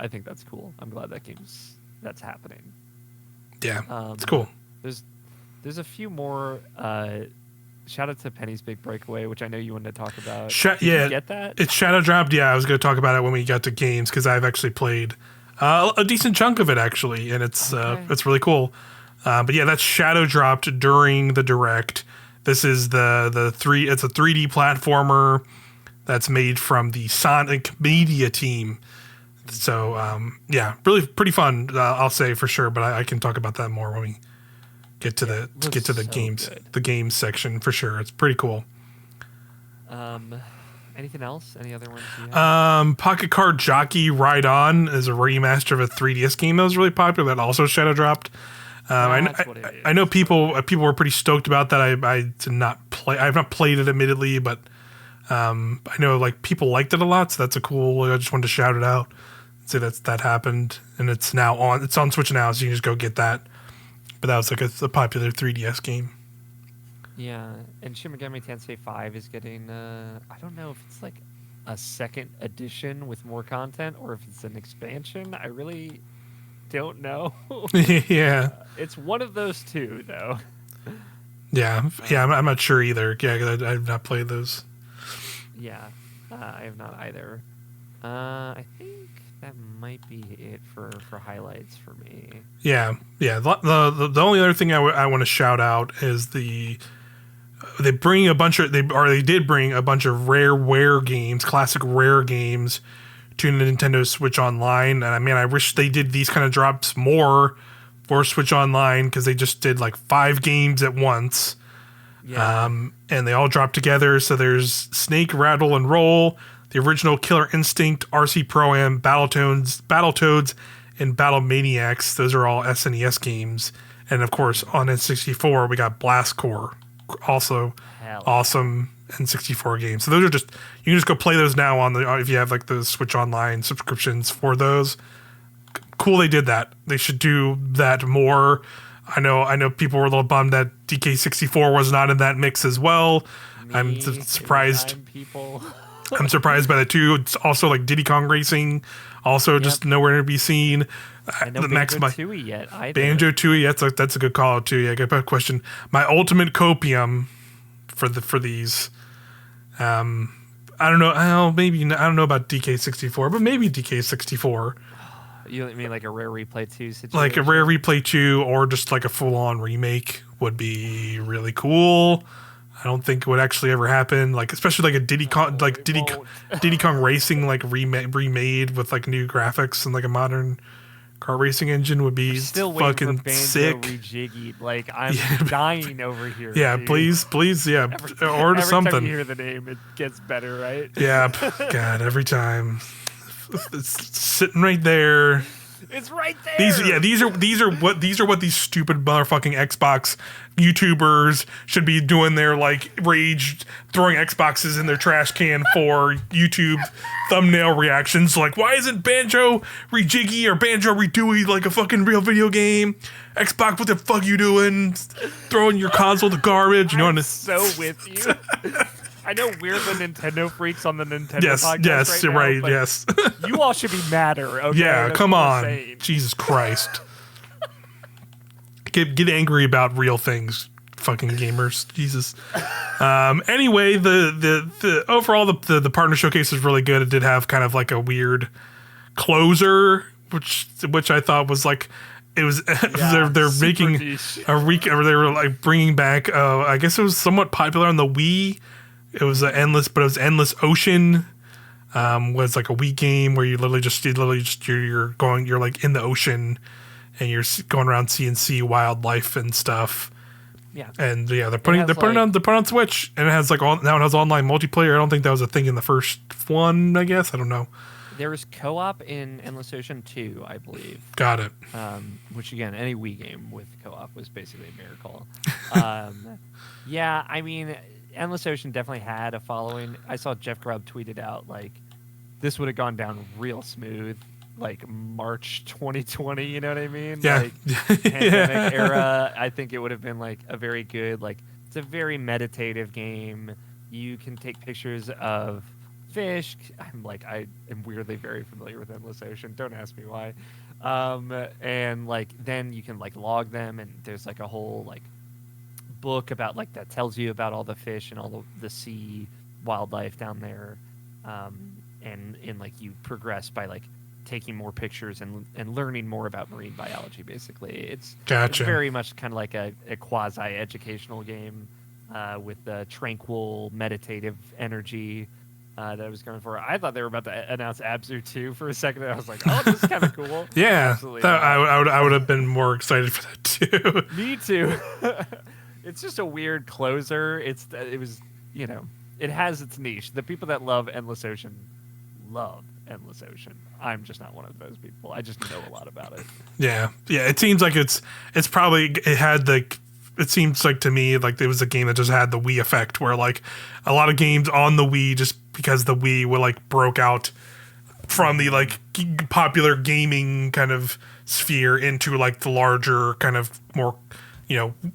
think that's cool. I'm glad that's happening. Yeah, it's cool. There's a few more. Shout out to Penny's Big Breakaway, which I know you wanted to talk about. Did you get that? It's shadow dropped. Yeah, I was going to talk about it when we got to games because I've actually played a decent chunk of it actually, and it's really cool. But yeah, that's shadow dropped during the direct. This is It's a 3D platformer that's made from the Sonic Media team. So really pretty fun. I'll say for sure, but I can talk about that more when we get to the games, good. The games section for sure. It's pretty cool. Anything else? Any other ones you have? Pocket Card Jockey Ride On is a remaster of a 3DS game that was really popular that also shadow dropped. I know people were pretty stoked about that. I did not play. I have not played it, admittedly, but I know like people liked it a lot. So that's a cool. I just wanted to shout it out. Say that happened, and it's now on. It's on Switch now, so you can just go get that. But that was like a popular 3DS game. Yeah, and Shin Megami Tensei 5 is getting. I don't know if it's like a second edition with more content or if it's an expansion. I really don't know. Yeah. It's one of those two, though. Yeah. I'm not sure either. Yeah, 'cause I've not played those. Yeah, I have not either. I think that might be it for highlights for me. Yeah. The only other thing I want to shout out is they did bring a bunch of rare games, classic rare games to the Nintendo Switch Online. And I mean, I wish they did these kind of drops more for Switch Online, because they just did like 5 games at once. Yeah. And they all dropped together. So there's Snake, Rattle, and Roll, the original Killer Instinct, RC Pro-Am, Battletoads, and Battle Maniacs. Those are all SNES games. And of course, on N64, we got Blast Corps, also awesome N64 game. So those are just, you can just go play those now if you have like the Switch Online subscriptions for those. Cool, they did that. They should do that more. I know people were a little bummed that DK64 was not in that mix as well. I'm surprised. I'm surprised by that too. It's also like Diddy Kong Racing, also just nowhere to be seen. No Banjo-Tooie yet either. Banjo-Tooie, that's a good call out too. Yeah, good question. My ultimate copium for these. I don't know. Maybe I don't know about DK64, but maybe DK64. You mean like a Rare Replay 2 situation? Like a Rare Replay 2 or just like a full-on remake would be really cool. I don't think it would actually ever happen. Like especially like a Diddy Kong Racing like remade with like new graphics and like a modern car racing engine would be fucking sick. Rejiggied. Like I'm dying over here. Yeah, dude. please, yeah, order something. Every time you hear the name, it gets better, right? Yeah, God, every time. It's sitting right there. It's right there. These are what these stupid motherfucking Xbox YouTubers should be doing. Their like rage throwing Xboxes in their trash can for YouTube thumbnail reactions. Like, why isn't Banjo Rejiggy or Banjo Redooey like a fucking real video game? Xbox, what the fuck you doing? Throwing your console to garbage? You know what? I'm so with you. I know we're the Nintendo freaks on the Nintendo podcast. Yes, you're right. Now, yes. You all should be madder. Okay? Yeah, That's come on. saying. Jesus Christ. Get angry about real things, fucking gamers. Jesus. Anyway, the overall the partner showcase was really good. It did have kind of like a weird closer, which I thought was like. It was they're making a week, or they were like bringing back. I guess it was somewhat popular on the Wii. It was Endless Ocean. Was like a Wii game where you're like in the ocean, and you're going around seeing sea wildlife and stuff. Yeah, and they're putting it on Switch, and it has like now it has online multiplayer. I don't think that was a thing in the first one. I guess I don't know. There was co-op in Endless Ocean 2, I believe. Got it. Which again, any Wii game with co-op was basically a miracle. Yeah, I mean, Endless Ocean definitely had a following. I saw Jeff Grubb tweeted out like, this would have gone down real smooth, like March 2020. You know what I mean? Yeah. Like, pandemic era. I think it would have been like a very good, like, it's a very meditative game. You can take pictures of fish. I am weirdly very familiar with Endless Ocean. Don't ask me why. And like then you can like log them, and there's like a whole like book about like that tells you about all the fish and all the sea wildlife down there. And like you progress by like taking more pictures and learning more about marine biology. Basically, it's very much kind of like a quasi educational game with the tranquil meditative energy. That I was going for. I thought they were about to announce Abzu 2 for a second. And I was like, oh, this is kind of cool. Yeah, I would have been more excited for that too. Me too. It's just a weird closer. It was, it has its niche. The people that love Endless Ocean love Endless Ocean. I'm just not one of those people. I just know a lot about it. Yeah. It seems like it seems like to me like it was a game that just had the Wii effect, where like a lot of games on the Wii, just because the Wii would like broke out from the like popular gaming kind of sphere into like the larger kind of more,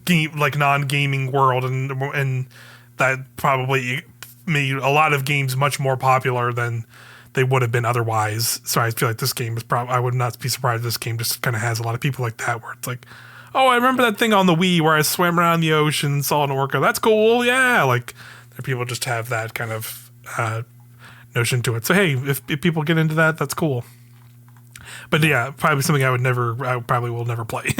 game like non-gaming world, and that probably made a lot of games much more popular than they would have been otherwise. So I feel like this game is probably, I would not be surprised if this game just kind of has a lot of people like that, where it's like, oh, I remember that thing on the Wii where I swam around the ocean and saw an orca. That's cool. Yeah. Like people just have that kind of notion to it. So, hey, if people get into that, that's cool. But yeah, probably something I probably will never play.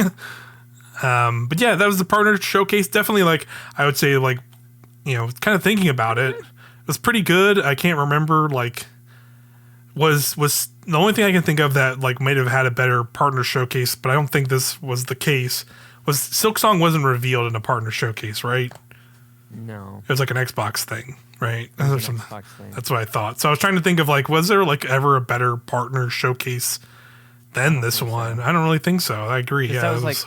But yeah, that was the partner showcase. Definitely, like, I would say, like, kind of thinking about it, it was pretty good. I can't remember, like, was the only thing I can think of that, like, might have had a better partner showcase, but I don't think this was the case, was Silksong wasn't revealed in a partner showcase, right? No. It was like an Xbox thing, right? Xbox thing. That's what I thought. So I was trying to think of, like, was there, like, ever a better partner showcase than this one? So. I don't really think so. I agree. Yeah, that was like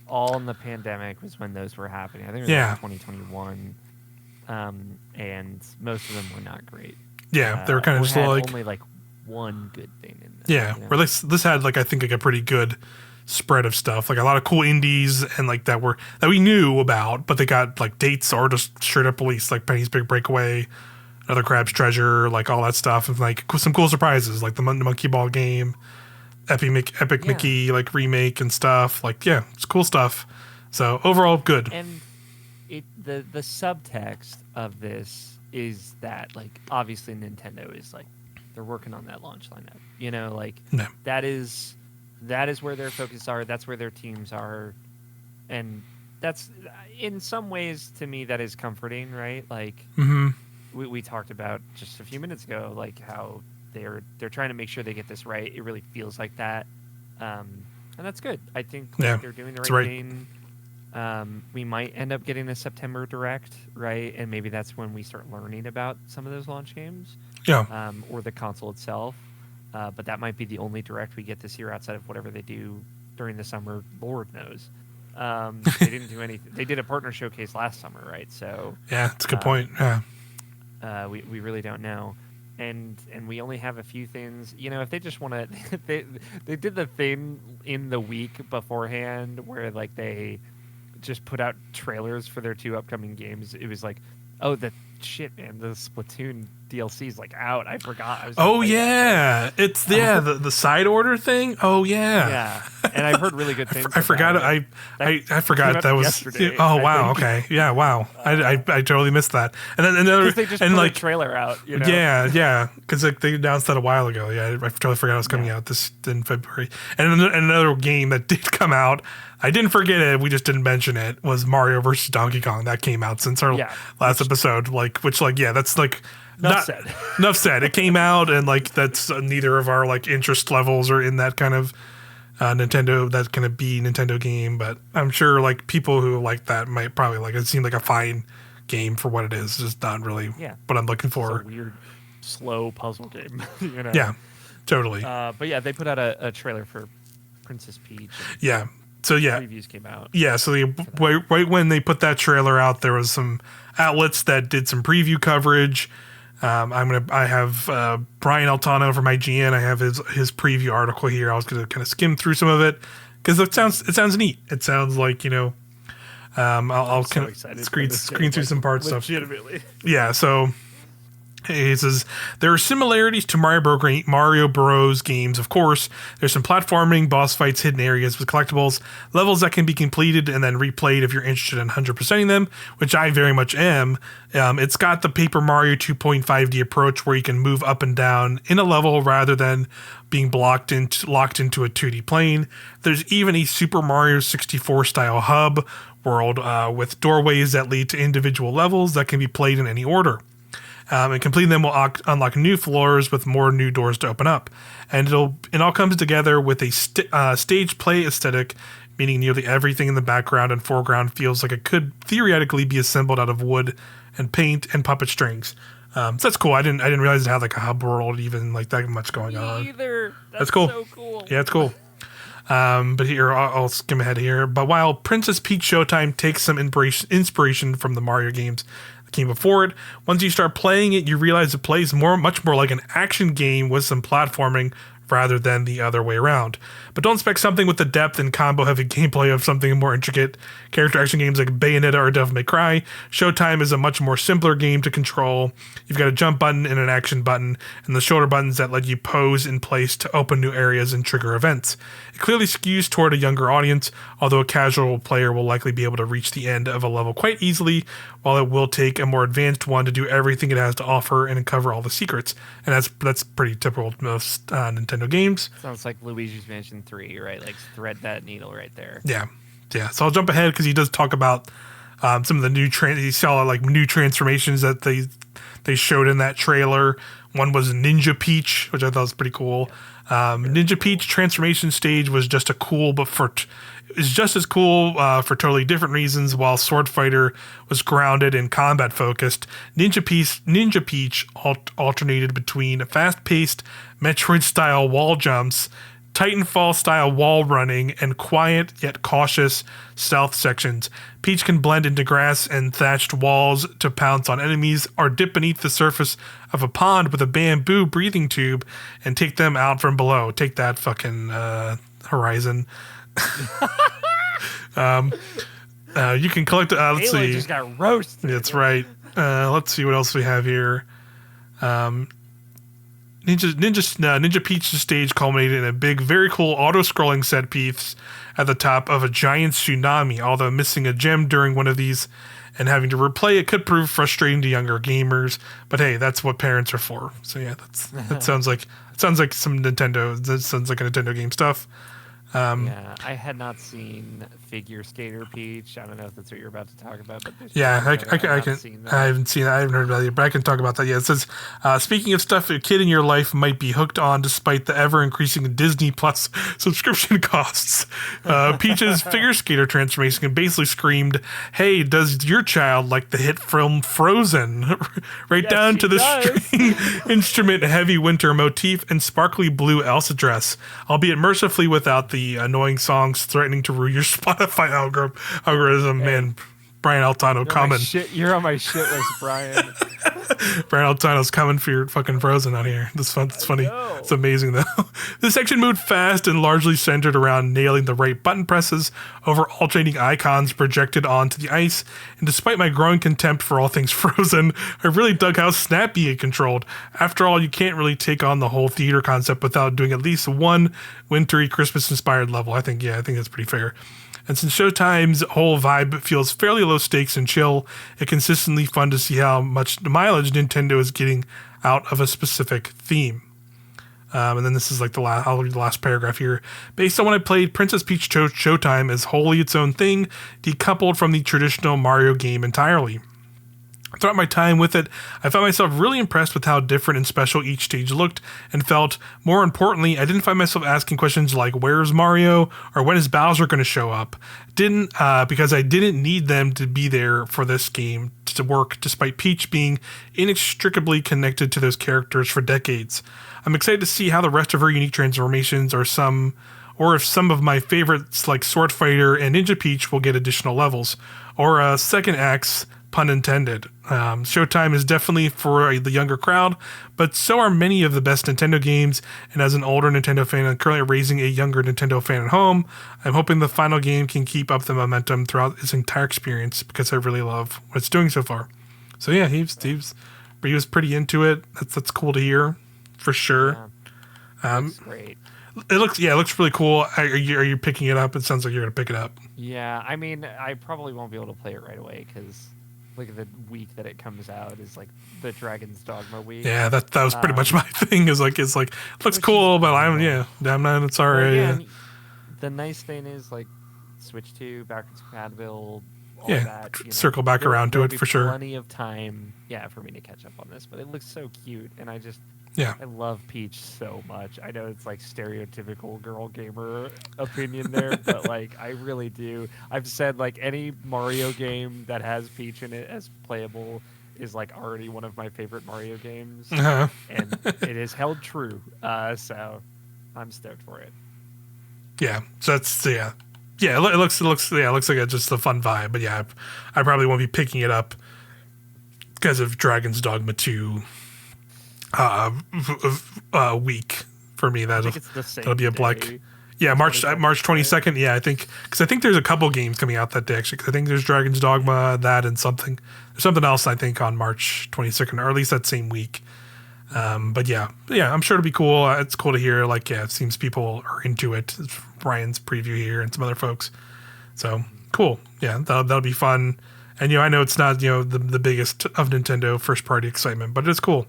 all in the pandemic was when those were happening. I think it was like 2021, and most of them were not great. Yeah, they were kind of just like only like one good thing in them. Yeah, where this had like I think like a pretty good spread of stuff, like a lot of cool indies and like that we knew about, but they got like dates or just straight up released, like Penny's Big Breakaway, Another Crab's Treasure, like all that stuff, and like some cool surprises like the Monkey Ball game, Epic Mickey like remake and stuff. Like it's cool stuff. So overall, good. And the subtext of this is that like obviously Nintendo is like they're working on that launch lineup. Like that is where their focus are. That's where their teams are, and that's in some ways to me that is comforting, right? Like we talked about just a few minutes ago, like how they're trying to make sure they get this right. It really feels like that, and that's good. I think they're doing the right thing. We might end up getting a September Direct, right? And maybe that's when we start learning about some of those launch games. Yeah. Or the console itself. But that might be the only Direct we get this year outside of whatever they do during the summer. Lord knows. They didn't do anything. They did a partner showcase last summer, right? So yeah, it's a good point. Yeah. We really don't know. And we only have a few things. If they just want to, they did the thing in the week beforehand where like they just put out trailers for their 2 upcoming games. It was like, oh, the shit, man, the Splatoon DLC is like out. I forgot. It's the side order thing. Oh yeah, and I've heard really good things. I forgot. I forgot that was yesterday. Oh wow. Okay. Yeah. Wow. I totally missed that. And then another they just put a trailer out. Yeah. Because like they announced that a while ago. Yeah, I totally forgot it was coming out this in February. And another game that did come out. I didn't forget it. We just didn't mention it. Was Mario vs. Donkey Kong that came out since our last episode? That's like enough said. It came out, and like that's neither of our like interest levels are in that kind of Nintendo. That kind of B Nintendo game, but I'm sure like people who like that might probably like it. Seemed like a fine game for what it is. Just not really what I'm looking for. It's a weird, slow puzzle game. Yeah, totally. But yeah, they put out a trailer for Princess Peach. So previews came out. Yeah, so right when they put that trailer out, there was some outlets that did some preview coverage. I have Brian Altano from IGN. I have his preview article here. I was going to kind of skim through some of it because it sounds neat. It sounds like I'll kind of screen through some parts stuff. Legitimately. Yeah. So. He says, there are similarities to Mario Bros. Games, of course. There's some platforming, boss fights, hidden areas with collectibles, levels that can be completed and then replayed if you're interested in 100%ing them, which I very much am. It's got the Paper Mario 2.5D approach where you can move up and down in a level rather than being locked into a 2D plane. There's even a Super Mario 64 style hub world with doorways that lead to individual levels that can be played in any order. And completing them will unlock new floors with more new doors to open up. And it all comes together with a stage play aesthetic, meaning nearly everything in the background and foreground feels like it could theoretically be assembled out of wood and paint and puppet strings. So that's cool. I didn't realize it had like a hub world, even like that much going on. Either. That's cool. So cool. Yeah, it's cool. But here, I'll skim ahead here. But while Princess Peach Showtime takes some inspiration from the Mario games that came before it, once you start playing it, you realize it plays much more like an action game with some platforming rather than the other way around. But don't expect something with the depth and combo-heavy gameplay of something more intricate. Character action games like Bayonetta or Devil May Cry, Showtime is a much more simpler game to control. You've got a jump button and an action button, and the shoulder buttons that let you pose in place to open new areas and trigger events. It clearly skews toward a younger audience, although a casual player will likely be able to reach the end of a level quite easily, while it will take a more advanced one to do everything it has to offer and uncover all the secrets. And that's pretty typical of most Nintendo games. Sounds like Luigi's Mansion 3, right? Like thread that needle right there. Yeah. So I'll jump ahead because he does talk about some of the new he saw like new transformations that they showed in that trailer. One was Ninja Peach, which I thought was pretty cool. Ninja Peach transformation stage was just is just as cool for totally different reasons. While Sword Fighter was grounded and combat focused, Ninja Peach alternated between fast-paced Metroid-style wall jumps, Titanfall-style wall running, and quiet yet cautious stealth sections. Peach can blend into grass and thatched walls to pounce on enemies, or dip beneath the surface of a pond with a bamboo breathing tube and take them out from below. Take that, fucking Horizon. You can collect. Let's see. Just got roasted. That's right. Let's see what else we have here. Ninja Peach's stage culminated in a big, very cool auto-scrolling set piece at the top of a giant tsunami. Although missing a gem during one of these and having to replay it could prove frustrating to younger gamers. But hey, that's what parents are for. So yeah, that sounds like some Nintendo. That sounds like a Nintendo game stuff. Yeah, I had not seen Figure Skater Peach. I don't know if that's what you're about to talk about, but yeah, I haven't seen that. I haven't heard about it, but I can talk about that. Yeah, it says, speaking of stuff a kid in your life might be hooked on despite the ever-increasing Disney Plus subscription costs. Peach's figure skater transformation basically screamed, "Hey, does your child like the hit film Frozen?" Right yes, down to the string instrument heavy winter motif and sparkly blue Elsa dress, albeit mercifully without the annoying songs threatening to ruin your Spotify algorithm. Hey. Man, Brian Altano coming. You're on my shit list, Brian. Brian Altano's coming for your fucking Frozen out here. It's fun. It's funny. It's amazing though. This section moved fast and largely centered around nailing the right button presses over alternating icons projected onto the ice. And despite my growing contempt for all things Frozen, I really dug how snappy it controlled. After all, you can't really take on the whole theater concept without doing at least one wintry Christmas-inspired level. I think that's pretty fair. And since Showtime's whole vibe feels fairly low stakes and chill, it's consistently fun to see how much mileage Nintendo is getting out of a specific theme. And then this is like I'll read the last paragraph here. Based on what I played, Princess Peach Showtime is wholly its own thing, decoupled from the traditional Mario game entirely. Throughout my time with it, I found myself really impressed with how different and special each stage looked and felt. More importantly, I didn't find myself asking questions like, where's Mario? Or when is Bowser going to show up? Because I didn't need them to be there for this game to work, despite Peach being inextricably connected to those characters for decades. I'm excited to see how the rest of her unique transformations or if some of my favorites like Sword Fighter and Ninja Peach will get additional levels, or a second act's pun intended. Showtime is definitely for the younger crowd, but so are many of the best Nintendo games, and as an older Nintendo fan and currently raising a younger Nintendo fan at home, I'm hoping the final game can keep up the momentum throughout its entire experience because I really love what it's doing so far. So yeah, he was pretty into it. That's cool to hear, for sure. Yeah. That's great. It looks really cool. Are you picking it up? It sounds like you're gonna pick it up. Yeah, I mean, I probably won't be able to play it right away because like the week that it comes out is like the Dragon's Dogma week. Yeah, that was pretty much my thing. It's like looks cool, but I'm not. It's alright. Yeah. The nice thing is like Switch 2 backwards compatible. All that, circle back around to it for sure. Plenty of time, for me to catch up on this, but it looks so cute, and I love Peach so much. I know it's like stereotypical girl gamer opinion there, but like I really do. I've said like any Mario game that has Peach in it as playable is like already one of my favorite Mario games, Uh-huh. and it is held true. So I'm stoked for it. Yeah. So that's yeah. It looks like it's just a fun vibe. But yeah, I probably won't be picking it up because of Dragon's Dogma 2 week for me. I think it's the same that'll be a black. day. Yeah, March 22nd. Yeah, I think because I think there's a couple games coming out that day actually. Because I think there's Dragon's Dogma, that, and something else I think on March 22nd, or at least that same week. But yeah, I'm sure it'll be cool. It's cool to hear. Like, yeah, it seems people are into it. Brian's preview here and some other folks. So cool. Yeah, that'll be fun. And I know it's not the biggest of Nintendo first party excitement, but it's cool.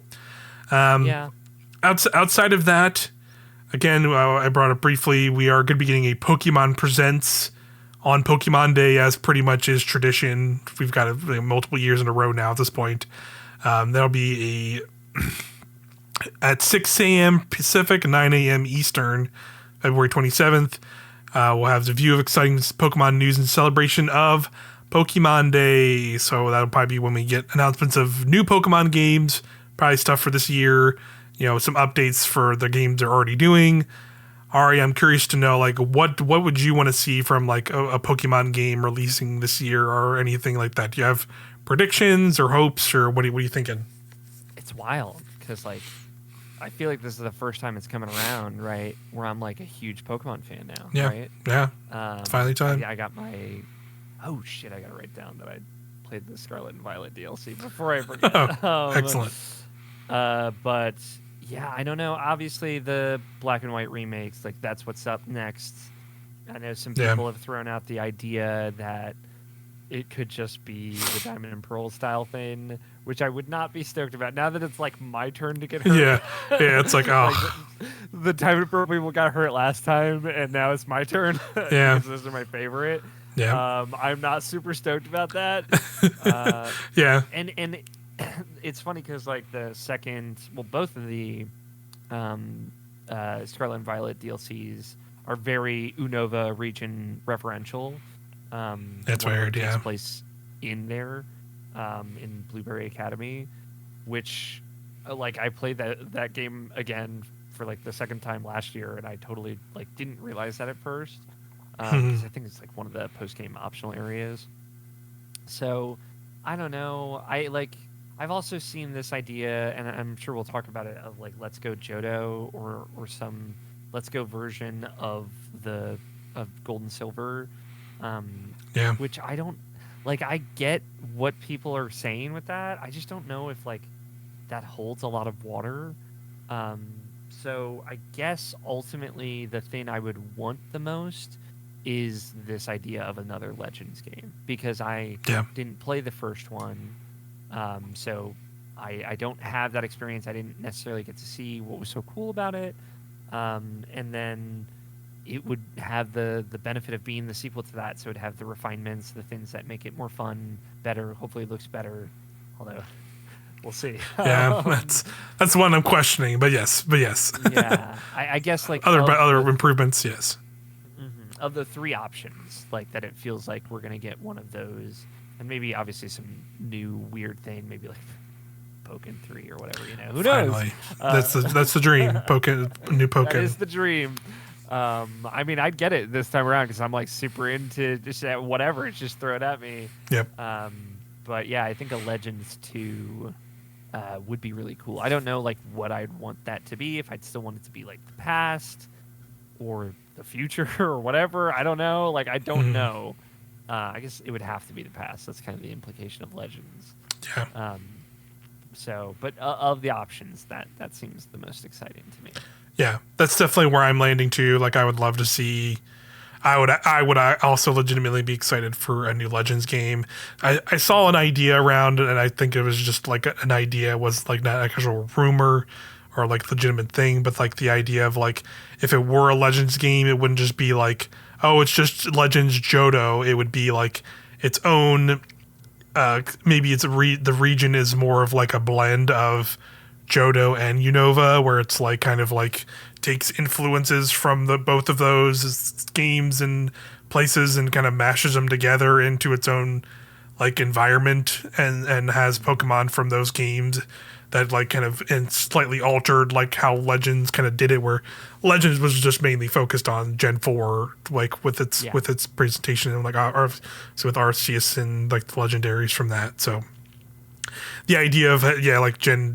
Yeah. Outside of that, again, I brought up briefly, we are going to be getting a Pokemon Presents on Pokemon Day, as pretty much is tradition. We've got it multiple years in a row now at this point. There'll be at 6 a.m. Pacific, 9 a.m. Eastern, February 27th. We'll have the view of exciting Pokemon news in celebration of Pokemon Day. So that'll probably be when we get announcements of new Pokemon games, probably stuff for this year, some updates for the games they're already doing. Auri, I'm curious to know, like, what would you want to see from like a Pokemon game releasing this year or anything like that? Do you have predictions or hopes, or what are you thinking? It's wild because like I feel like this is the first time it's coming around, right? Where I'm like a huge Pokemon fan now, Yeah, right? yeah. It's finally time. I got my. Oh shit! I gotta write down that I played the Scarlet and Violet DLC before I forget. Excellent. But yeah, I don't know. Obviously, the Black and White remakes, like that's what's up next. I know some people have thrown out the idea that it could just be the Diamond and Pearl style thing, which I would not be stoked about. Now that it's like my turn to get hurt. Yeah, it's like, oh. Like the Diamond and Pearl people got hurt last time, and now it's my turn. Yeah. Because those are my favorite. Yeah. I'm not super stoked about that. Yeah. And it's funny because like both of the Scarlet and Violet DLCs are very Unova region referential. That's what I heard. Yeah. Takes place in there, in Blueberry Academy, which like I played that game again for like the second time last year, and I totally like didn't realize that at first. Because I think it's like one of the post-game optional areas. So, I don't know. I've also seen this idea, and I'm sure we'll talk about it, of like Let's Go Johto or some Let's Go version of Gold and Silver. Yeah. Which I don't like. I get what people are saying with that. I just don't know if like that holds a lot of water. So I guess ultimately the thing I would want the most is this idea of another Legends game, because I didn't play the first one, so I don't have that experience. I didn't necessarily get to see what was so cool about it, and then it would have the benefit of being the sequel to that, so it'd have the refinements, the things that make it more fun, better, hopefully it looks better, although we'll see. Yeah, that's one I'm questioning, but yes. Yeah, I guess like other improvements, yes. Of the three options, like that, it feels like we're gonna get one of those, and maybe obviously some new weird thing, maybe like Pokken 3 or whatever. Who Finally. knows? That's the dream. New Pokken. That is the dream. I mean, I'd get it this time around because I'm like super into just whatever. Just throw it at me. Yep. But yeah, I think a Legends 2 would be really cool. I don't know like what I'd want that to be. If I'd still want it to be like the past or the future or whatever. I don't know. Like I don't know. I guess it would have to be the past. That's kind of the implication of Legends. Yeah. But of the options, that seems the most exciting to me. Yeah, that's definitely where I'm landing too. Like, I would love to see. I would also legitimately be excited for a new Legends game. I saw an idea around, and I think it was just like an idea, was like not an actual rumor or like legitimate thing, but like the idea of like if it were a Legends game, it wouldn't just be like, oh, it's just Legends Johto. It would be like its own. Maybe it's the region is more of like a blend of Johto and Unova, where it's like kind of like takes influences from both of those games and places and kind of mashes them together into its own like environment and has Pokemon from those games that like kind of and slightly altered like how Legends kind of did it, where Legends was just mainly focused on Gen 4, like with its presentation and like so with Arceus and like the legendaries from that. So the idea of like Gen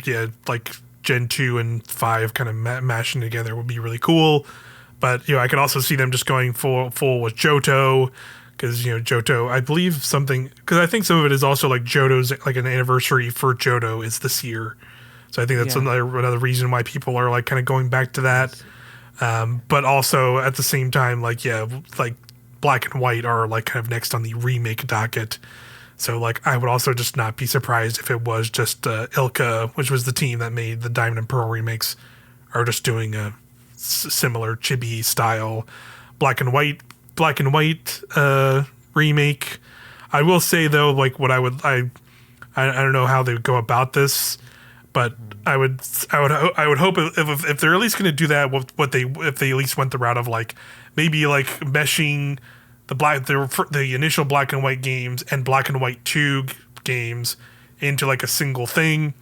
2 and 5 kind of mashing together would be really cool. But I could also see them just going full with Johto, because Johto, I believe something, because I think some of it is also like Johto's like an anniversary for Johto is this year, so I think that's another reason why people are like kind of going back to that. But also at the same time, like Black and White are like kind of next on the remake docket. So like I would also just not be surprised if it was just Ilka, which was the team that made the Diamond and Pearl remakes, are just doing a similar chibi style Black and White remake. I will say though, like what I don't know how they would go about this, but I would hope if they're at least going to do that, if they at least went the route of like maybe like meshing the initial Black and White games and Black and White 2 games into like a single thing,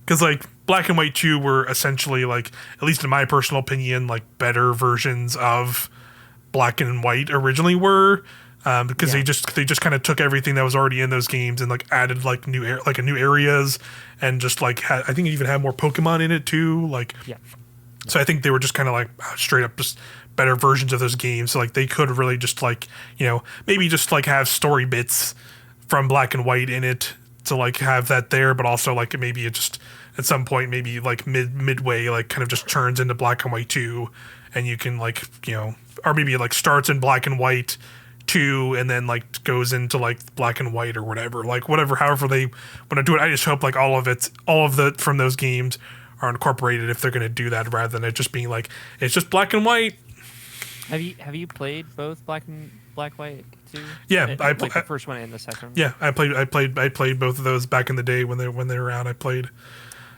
because like Black and White 2 were essentially like, at least in my personal opinion, like better versions of Black and White originally were, because they just kind of took everything that was already in those games and like added like new areas, and just like I think it even had more Pokemon in it too, like so I think they were just kind of like straight up just better versions of those games. So like they could really just like maybe just like have story bits from Black and White in it to like have that there, but also like maybe it just at some point maybe like midway like kind of just turns into Black and White 2, and you can like or maybe it like starts in Black and White 2 and then like goes into like Black and White or whatever, however they want to do it. I just hope like all of the from those games are incorporated if they're going to do that, rather than it just being like it's just Black and White. Have you played both Black White 2? Yeah, I played the first one and the second one. Yeah, I played both of those back in the day when they were out.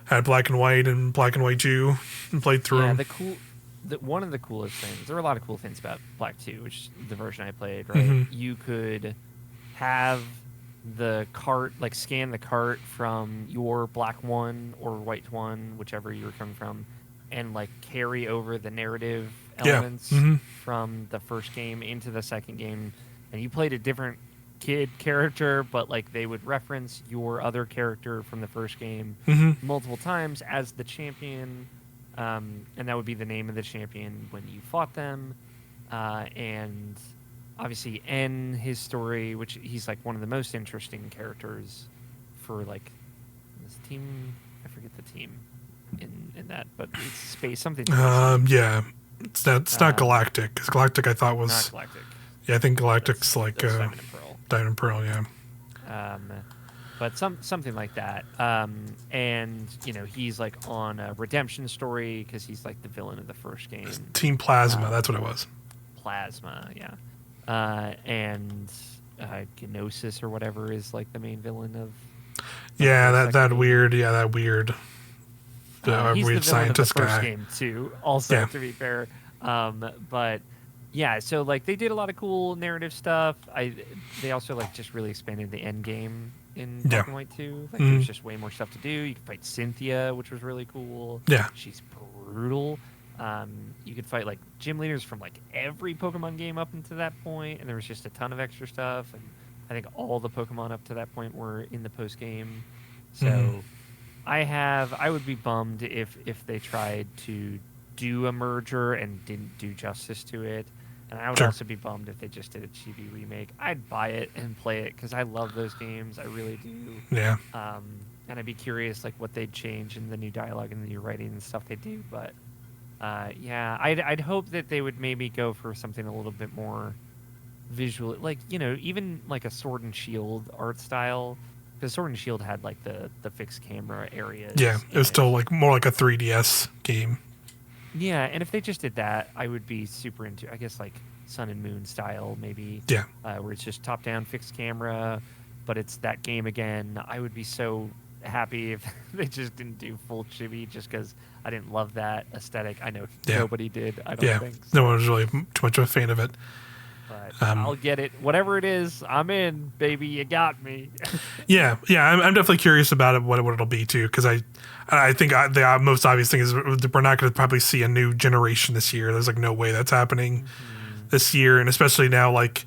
Had Black and White and Black and White 2 and played through them. One of the coolest things. There were a lot of cool things about Black 2, which is the version I played. Right, you could have the cart, like scan the cart from your Black 1 or White 1, whichever you were coming from, and like carry over the narrative elements from the first game into the second game, and you played a different kid character, but like they would reference your other character from the first game multiple times as the champion, and that would be the name of the champion when you fought them, and obviously N, his story, which he's like one of the most interesting characters for like this team. I forget the team in that, but it's space something. Yeah, it's not Galactic. Because Galactic I thought was not Galactic. Yeah, I think Galactic's like Diamond and Pearl. Diamond and Pearl, yeah. But something like that. And he's like on a redemption story because he's like the villain of the first game. Team Plasma, that's what it was. Plasma, yeah. And Gnosis or whatever is like the main villain of. Yeah, that weird weird scientist guy. First guy. Game too. Also, to be fair, but yeah. So like they did a lot of cool narrative stuff. They also like just really expanded the end game in Black and White 2. Like there's just way more stuff to do. You could fight Cynthia, which was really cool. Yeah, she's brutal. You could fight like gym leaders from like every Pokemon game up until that point, and there was just a ton of extra stuff. And I think all the Pokemon up to that point were in the post game. So I would be bummed if they tried to do a merger and didn't do justice to it. And I would also be bummed if they just did a chibi remake. I'd buy it and play it because I love those games. I really do. Yeah. And I'd be curious like what they'd change in the new dialogue and the new writing and stuff they do. But I'd hope that they would maybe go for something a little bit more visual, like even like a Sword and Shield art style. Because Sword and Shield had like the fixed camera areas. Yeah, it was still like more like a 3DS game. Yeah, and if they just did that, I would be super into, I guess, like Sun and Moon style, maybe. Yeah. Where it's just top-down fixed camera, but it's that game again. I would be so happy if they just didn't do full chibi, just because I didn't love that aesthetic. I know nobody did. I don't think. So. No one was really too much of a fan of it. But I'll get it. Whatever it is, I'm in, baby. You got me. Yeah. I'm definitely curious about it, what it'll be too, because I think the most obvious thing is we're not going to probably see a new generation this year. There's like no way that's happening this year, and especially now, like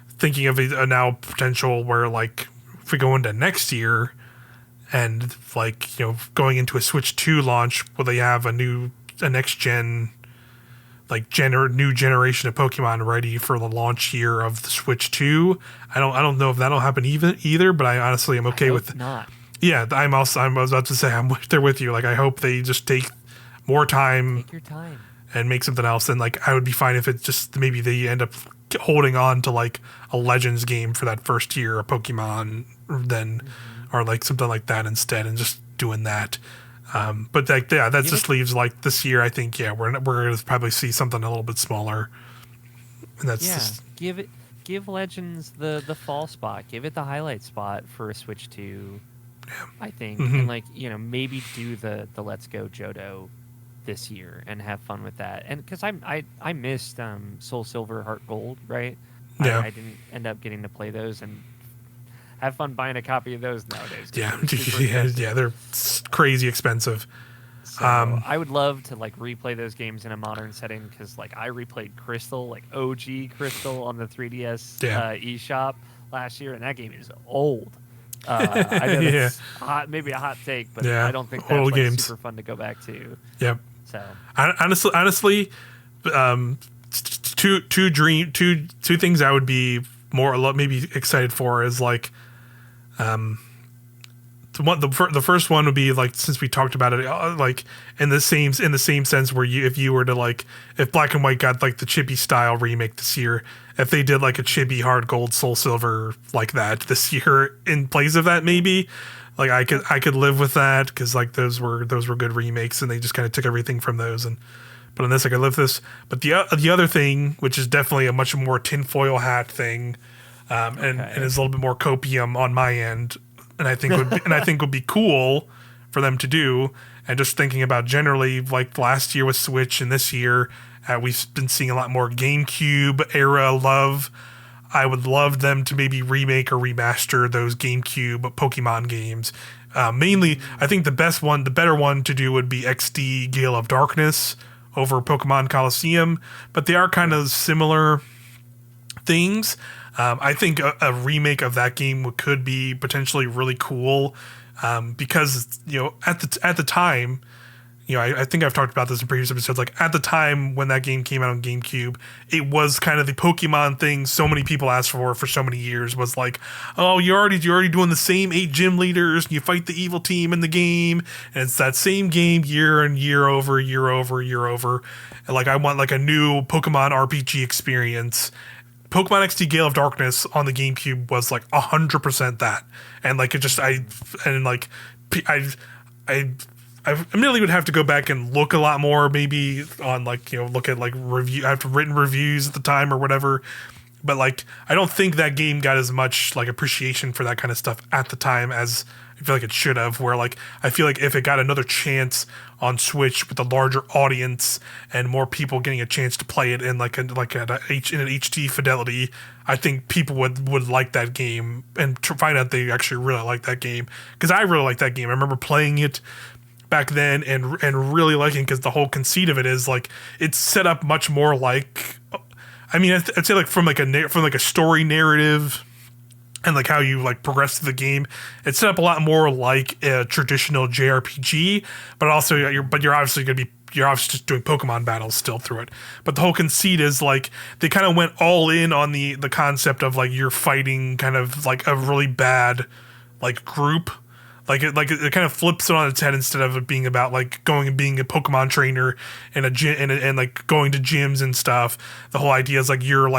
thinking of a now potential where like if we go into next year and like going into a Switch 2 launch, will they have a next gen like new generation of Pokemon ready for the launch year of the Switch 2? I don't know if that'll happen either, but I honestly am okay with not. Yeah, I was about to say I'm there with you. Like I hope they just take more time. Take your time. And make something else. And like I would be fine if it just maybe they end up holding on to like a Legends game for that first year of Pokemon then or like something like that instead and just doing that. But like that just leaves like this year. I think we're gonna probably see something a little bit smaller. And that's just give Legends the fall spot. Give it the highlight spot for a Switch 2. Yeah. I think and like maybe do the Let's Go Johto this year and have fun with that. And because I missed Soul Silver, Heart Gold, right? Yeah. I didn't end up getting to play those and have fun buying a copy of those nowadays. Yeah, they're crazy expensive. So I would love to like replay those games in a modern setting because like I replayed Crystal, like OG Crystal on the 3DS eShop last year, and that game is old. I know that's maybe a hot take, but I don't think that's like super fun to go back to. Yep. So honestly, two things I would be maybe excited for is like, the first one would be like, since we talked about it, like in the same sense where if you were to like, if Black and White got like the chibi style remake this year, if they did like a chibi Hard Gold Soul Silver like that this year in place of that, maybe like I could live with that because like those were good remakes and they just kind of took everything from those but on this I could live with this. But the other thing, which is definitely a much more tinfoil hat thing, and is a little bit more copium on my end, and I think would be cool for them to do. And just thinking about generally like last year with Switch and this year, we've been seeing a lot more GameCube era love. I would love them to maybe remake or remaster those GameCube Pokemon games. Mainly, I think the better one to do would be XD Gale of Darkness over Pokemon Coliseum, but they are kind of similar things. I think a remake of that game could be potentially really cool because at the time, I think I've talked about this in previous episodes. Like at the time when that game came out on GameCube, it was kind of the Pokemon thing so many people asked for so many years. Was like, oh, you're already doing the same 8 gym leaders. And you fight the evil team in the game, and it's that same game year over. And like I want like a new Pokemon RPG experience. Pokemon XD Gale of Darkness on the GameCube was like 100% that, and like it just I immediately would have to go back and look a lot more, maybe on like look at like review. I have written reviews at the time or whatever, but like I don't think that game got as much like appreciation for that kind of stuff at the time as I feel like it should have. Where like I feel like if it got another chance on Switch with a larger audience and more people getting a chance to play it in in an HD fidelity, I think people would like that game and find out they actually really like that game, because I really like that game. I remember playing it back then and really liking, because the whole conceit of it is like it's set up much more like, I mean, I'd say like from a story narrative and like how you like progress through the game, it's set up a lot more like a traditional JRPG, but also you're obviously just doing Pokemon battles still through it. But the whole conceit is like they kind of went all in on the concept of like you're fighting kind of like a really bad like group. Like it kind of flips it on its head. Instead of it being about like going and being a Pokemon trainer in a gym and like going to gyms and stuff, the whole idea is like you're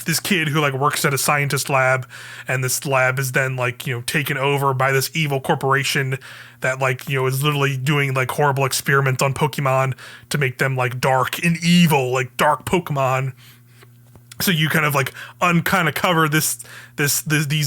this kid who like works at a scientist lab, and this lab is then like taken over by this evil corporation that like is literally doing like horrible experiments on Pokemon to make them like dark and evil, like dark Pokemon. So you kind of like kind of cover these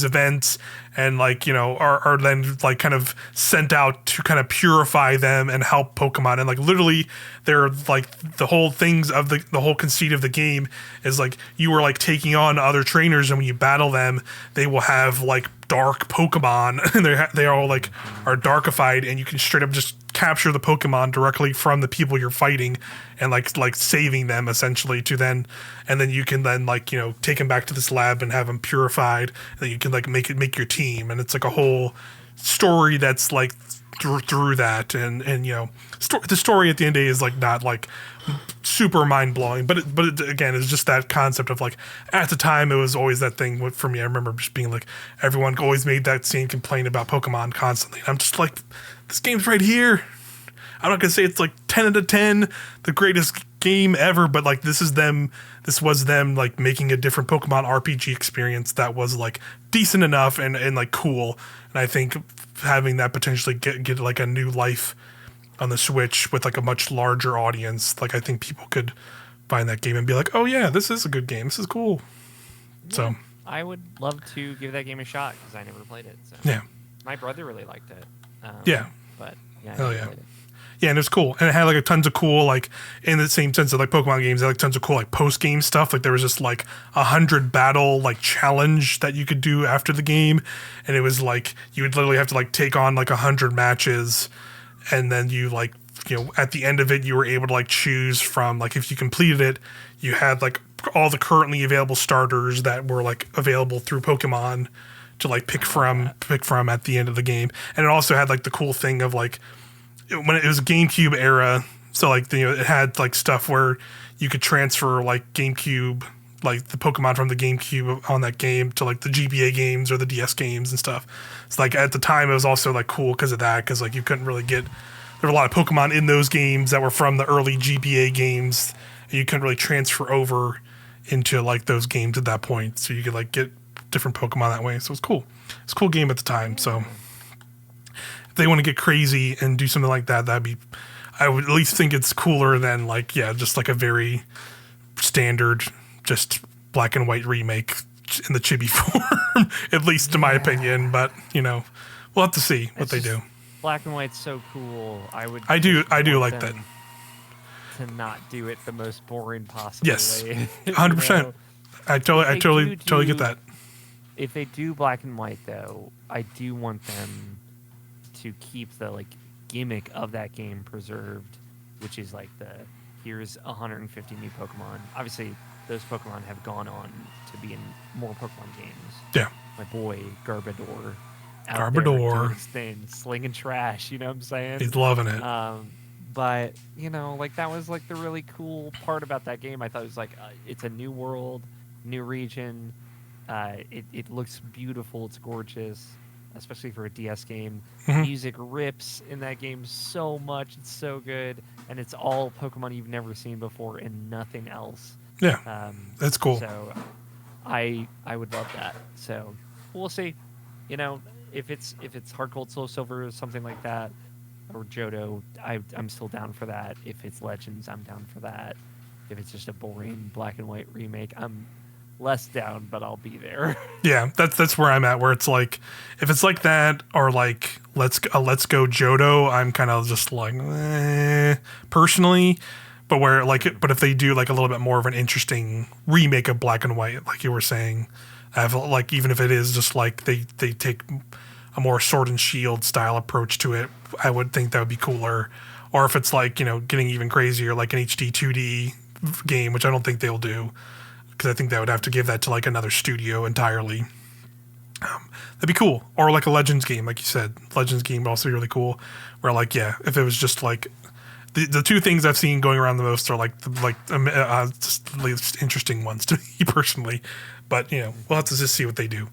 events, and like, you know, are then like kind of sent out to kind of purify them and help Pokemon. And like literally they're like the whole things of the whole conceit of the game is like you are like taking on other trainers, and when you battle them they will have like dark Pokemon and they all like are darkified, and you can straight up just capture the Pokemon directly from the people you're fighting and like saving them essentially to then, and then you can then like, you know, take them back to this lab and have them purified, and then you can like make your team, and it's like a whole story that's like through that, and you know, the story at the end of the day is like not like super mind blowing, but it again is just that concept of like at the time it was always that thing for me. I remember just being like, everyone always made that same complaint about Pokemon constantly, and I'm just like, this game's right here. I'm not gonna say it's like 10 out of 10, the greatest game ever, but like this was them like making a different Pokemon RPG experience that was like decent enough and like cool. And I think having that potentially get like a new life on the Switch with like a much larger audience, like I think people could find that game and be like, oh yeah, this is a good game, this is cool. Yeah, so I would love to give that game a shot because I never played it. So yeah, my brother really liked it. Yeah, but yeah, hell yeah. Yeah, and it was cool, and it had like a tons of cool, like in the same sense of like Pokemon games, it had like tons of cool like post game stuff. Like there was just like 100 battle like challenge that you could do after the game, and it was like you would literally have to like take on like 100 matches, and then you like, you know, at the end of it you were able to like choose from, like if you completed it, you had like all the currently available starters that were like available through Pokemon to like pick from at the end of the game. And it also had like the cool thing of like, when it was GameCube era, so like, you know, it had like stuff where you could transfer like GameCube, like the Pokemon from the GameCube on that game to like the GBA games or the DS games and stuff. So like at the time it was also like cool because of that, because like you couldn't really get, there were a lot of Pokemon in those games that were from the early GBA games, and you couldn't really transfer over into like those games at that point, so you could like get different Pokemon that way. So it's cool. It's a cool game at the time. So if they want to get crazy and do something like that, that'd be, I would at least think it's cooler than like, yeah, just like a very standard, just black and white remake in the chibi form, at least in my opinion. But you know, we'll have to see what they do. Black and white's so cool. I do like that. To not do it the most boring possible yes, way. 100%. I totally get that. If they do black and white, though, I do want them to keep the like gimmick of that game preserved, which is like here's 150 new Pokemon. Obviously, those Pokemon have gone on to be in more Pokemon games. Yeah. My boy Garbodor. Garbodor. Thing, slinging trash. You know what I'm saying? He's loving it. But you know, like that was like the really cool part about that game. I thought it was like it's a new world, new region. It looks beautiful. It's gorgeous, especially for a DS game. Mm-hmm. Music rips in that game so much. It's so good, and it's all Pokemon you've never seen before and nothing else. Yeah, that's cool. So I would love that. So we'll see. You know, if it's Heart Gold Soul Silver or something like that, or Johto, I'm still down for that. If it's Legends, I'm down for that. If it's just a boring black and white remake, I'm less down, but I'll be there. Yeah, that's where I'm at. Where it's like, if it's like that, or like Let's Go Johto, I'm kind of just like personally. But where like, but if they do like a little bit more of an interesting remake of black and white, like you were saying, like even if it is just like they take a more Sword and Shield style approach to it, I would think that would be cooler. Or if it's like, you know, getting even crazier, like an HD 2D game, which I don't think they'll do, because I think they would have to give that to like another studio entirely. That'd be cool. Or like a Legends game, like you said. Legends game would also be really cool. Where like, yeah, if it was just like the two things I've seen going around the most are like just least interesting ones to me personally. But you know, we'll have to just see what they do.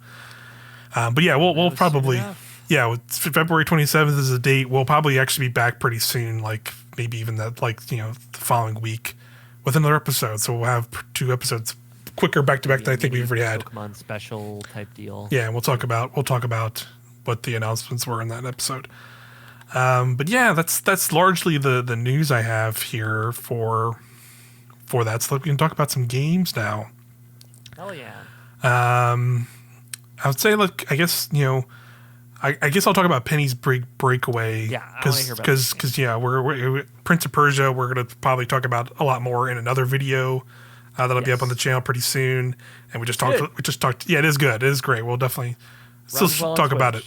But yeah, we'll probably, yeah, February 27th is the date. We'll probably actually be back pretty soon, like maybe even that, like, you know, the following week with another episode. So we'll have 2 episodes quicker back to back than I think we've already had. Pokemon special type deal. Yeah, and we'll talk about what the announcements were in that episode. But yeah, that's largely the news I have here for that. So we can talk about some games now. Hell yeah. I would say, like, I guess, I guess I'll talk about Penny's Breakaway. Yeah, I want to hear about this because we're Prince of Persia. We're gonna probably talk about a lot more in another video that'll be up on the channel pretty soon. And we just talked. Yeah, it is good. It is great. We'll definitely still talk about it.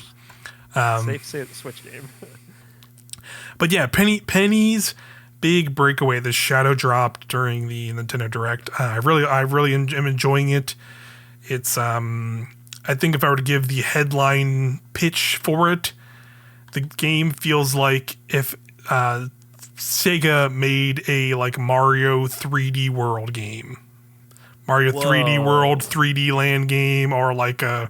Safe Switch game. But yeah, Penny's big breakaway. This shadow dropped during the Nintendo Direct. I really am enjoying it. It's I think if I were to give the headline pitch for it, the game feels like if Sega made a like Mario 3D World game, Mario 3D World 3D Land game, or like that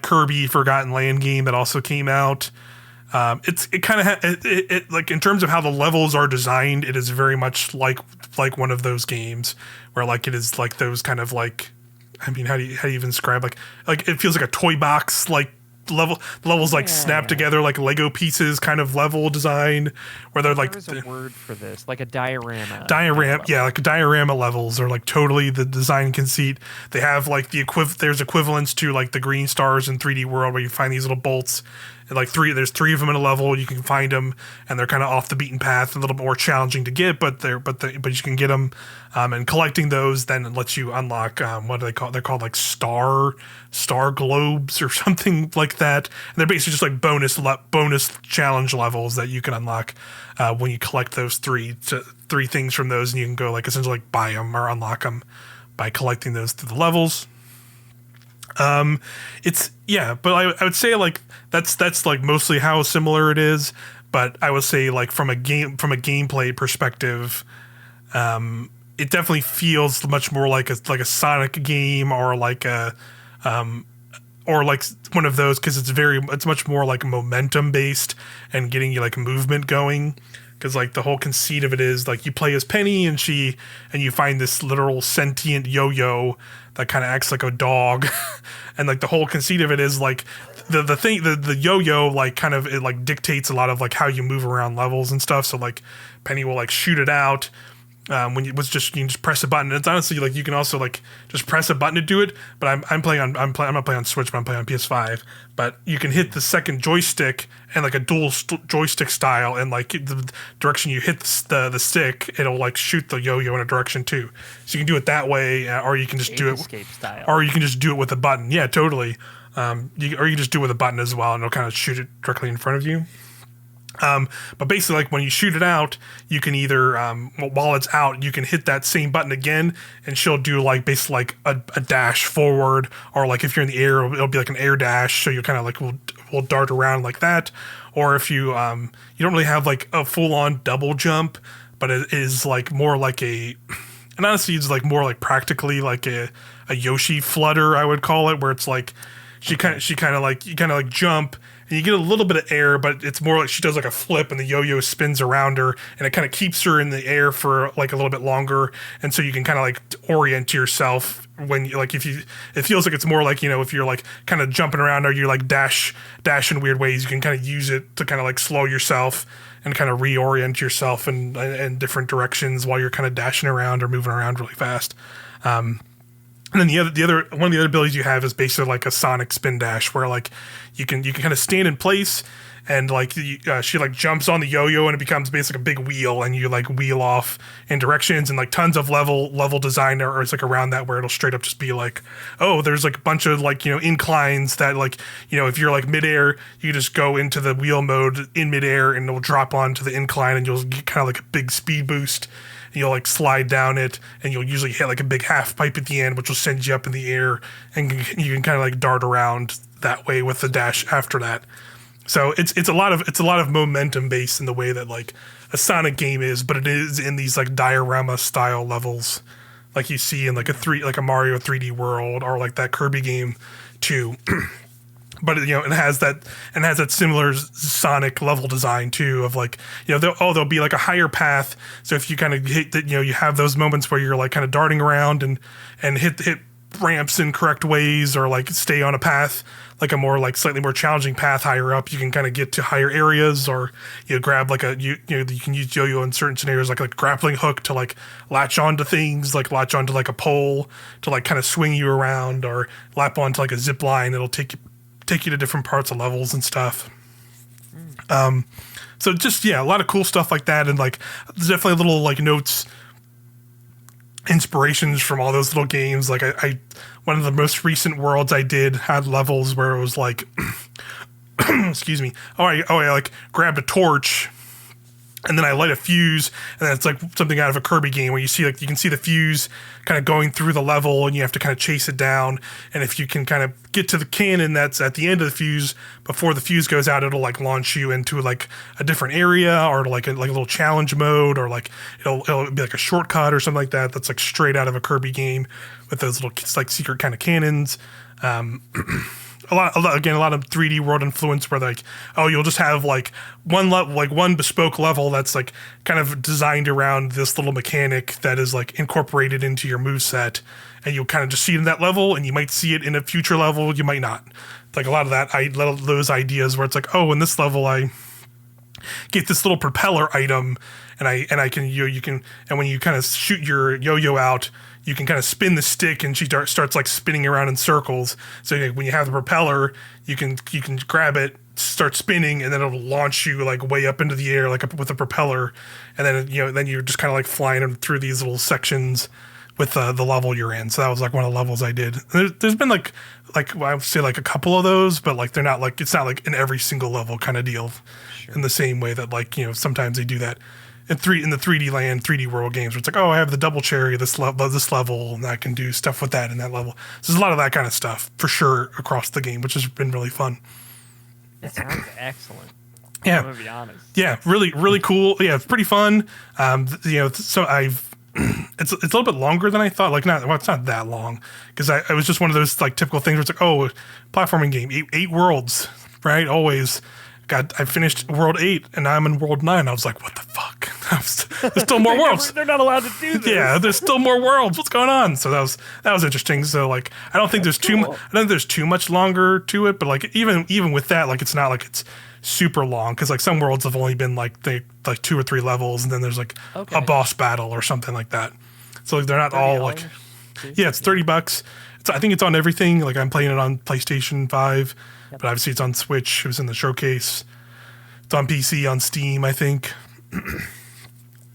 Kirby Forgotten Land game that also came out. It kind of it like in terms of how the levels are designed, it is very much like one of those games where like it is like those kind of like, I mean, how do you even describe like it feels like a toy box like levels like snap together like Lego pieces kind of level design where they're like, there's a word for this, like a diorama, like diorama levels are like totally the design conceit. They have like there's equivalents to like the green stars in 3D World where you find these little bolts. And like there's three of them in a level. You can find them, and they're kind of off the beaten path, a little bit more challenging to get, but you can get them. And collecting those then lets you unlock what do they call? They're called like star globes or something like that. And they're basically just like bonus challenge levels that you can unlock when you collect those three things from those, and you can go like essentially like buy them or unlock them by collecting those through the levels. But I would say like that's like mostly how similar it is. But I would say like from a gameplay perspective, it definitely feels much more like a Sonic game or like or like one of those, because it's much more like momentum based and getting you like movement going. Because like the whole conceit of it is like you play as Penny and you find this literal sentient yo-yo that kind of acts like a dog, and like the whole conceit of it is like the yo-yo like kind of it like dictates a lot of like how you move around levels and stuff. So like Penny will like shoot it out. You can just press a button. It's honestly like you can also like just press a button to do it. But I'm not playing on Switch, but I'm playing on PS5. But you can hit the second joystick and like a dual joystick style, and like the direction you hit the stick, it'll like shoot the yo-yo in a direction too. So you can do it that way, or you can just do it escape style, or you can just do it with a button. Yeah, totally. Or you can just do it with a button as well, and it'll kind of shoot it directly in front of you. But basically, like when you shoot it out, you can either, while it's out, you can hit that same button again, and she'll do like basically like a dash forward, or like if you're in the air, it'll be like an air dash. So you kind of like will dart around like that. Or if you don't really have like a full on double jump, but it is like more like and honestly, it's like more like practically like a Yoshi flutter, I would call it, where it's like you kind of like jump. And you get a little bit of air, but it's more like she does like a flip and the yo-yo spins around her, and it kind of keeps her in the air for like a little bit longer. And so you can kind of like orient yourself when you like, it feels like it's more like, if you're like kind of jumping around or you like dash in weird ways, you can kind of use it to kind of like slow yourself and kind of reorient yourself in different directions while you're kind of dashing around or moving around really fast. And then the other one of the other abilities you have is basically like a Sonic spin dash, where like you can kind of stand in place, and like she like jumps on the yo-yo and it becomes basically a big wheel, and you like wheel off in directions, and like tons of level design or it's like around that where it'll straight up just be like, oh, there's like a bunch of like inclines that like if you're like midair, you just go into the wheel mode in midair and it'll drop onto the incline, and you'll get kind of like a big speed boost. You'll like slide down it, and you'll usually hit like a big half pipe at the end, which will send you up in the air, and you can kind of like dart around that way with the dash after that. So it's a lot of momentum based in the way that like a Sonic game is, but it is in these like diorama style levels, like you see in like a Mario 3D World or like that Kirby game too. But it has that similar Sonic level design too, of like there'll be like a higher path. So if you kind of hit that, you have those moments where you're like kind of darting around and hit ramps in correct ways, or like stay on a path, like a more like slightly more challenging path higher up. You can kind of get to higher areas, or grab like you can use yo-yo in certain scenarios, like a grappling hook to like latch onto things, like latch onto like a pole to like kind of swing you around, or lap onto like a zip line. It'll take you to different parts of levels and stuff. So just, a lot of cool stuff like that. And like, there's definitely little like notes, inspirations from all those little games. Like I one of the most recent worlds I did had levels where it was like, excuse me. I like grabbed a torch and then I light a fuse, and then it's like something out of a Kirby game where you see like, you can see the fuse kind of going through the level and you have to kind of chase it down. And if you can kind of get to the cannon that's at the end of the fuse before the fuse goes out, it'll like launch you into like a different area, or like a little challenge mode, or like it'll be like a shortcut or something like that. That's like straight out of a Kirby game with those little like secret kind of cannons. A lot of 3D world influence where like, you'll just have like one bespoke level that's like kind of designed around this little mechanic that is like incorporated into your moveset, and you'll kind of just see it in that level, and you might see it in a future level, you might not. Like a lot of those ideas where it's like, in this level I get this little propeller item, and I can you can, and when you kind of shoot your yo-yo out, you can kind of spin the stick, and she starts like spinning around in circles. So when you have the propeller, you can grab it, start spinning, and then it'll launch you like way up into the air, like with a propeller. And then then you're just kind of like flying through these little sections with the level you're in. So that was like one of the levels I did. There's been like I would say like a couple of those, but like they're not like, it's not like in every single level kind of deal. Sure. In the same way that like sometimes they do that in the 3D land, 3D world games, where it's like, I have the double cherry this level, and I can do stuff with that in that level. So there's a lot of that kind of stuff for sure across the game, which has been really fun. It sounds excellent. Yeah, I'm gonna be honest. Yeah, really, really cool. Yeah, it's pretty fun. So I've it's a little bit longer than I thought. Like, it's not that long, because I was just one of those like typical things where it's like, platforming game, eight worlds, right? Always. I finished World 8, and now I'm in World 9. I was like, what the fuck? There's still more worlds. They're not allowed to do this. Yeah, there's still more worlds. What's going on? So that was interesting. So like, I don't think there's too much longer to it, but like even with that, like it's not like it's super long, because like some worlds have only been like 2 or 3 levels, and then there's like a boss battle or something like that. So like they're not all like, it's $30. I think it's on everything. Like I'm playing it on PlayStation 5. But obviously it's on Switch. It was in the showcase. It's on PC, on Steam, I think.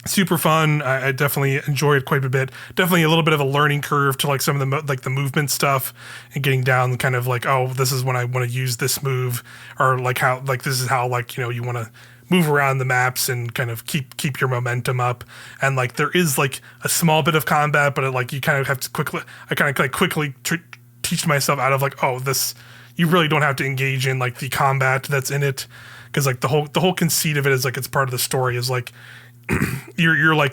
Super fun. I definitely enjoy it quite a bit. Definitely a little bit of a learning curve to like some of the movement stuff, and getting down kind of like, this is when I want to use this move, or like how like this is how like you want to move around the maps and kind of keep your momentum up. And like there is like a small bit of combat, but like you kind of have to quickly teach myself out of like, this. You really don't have to engage in like the combat that's in it, because like the whole conceit of it is like it's part of the story, is like you're like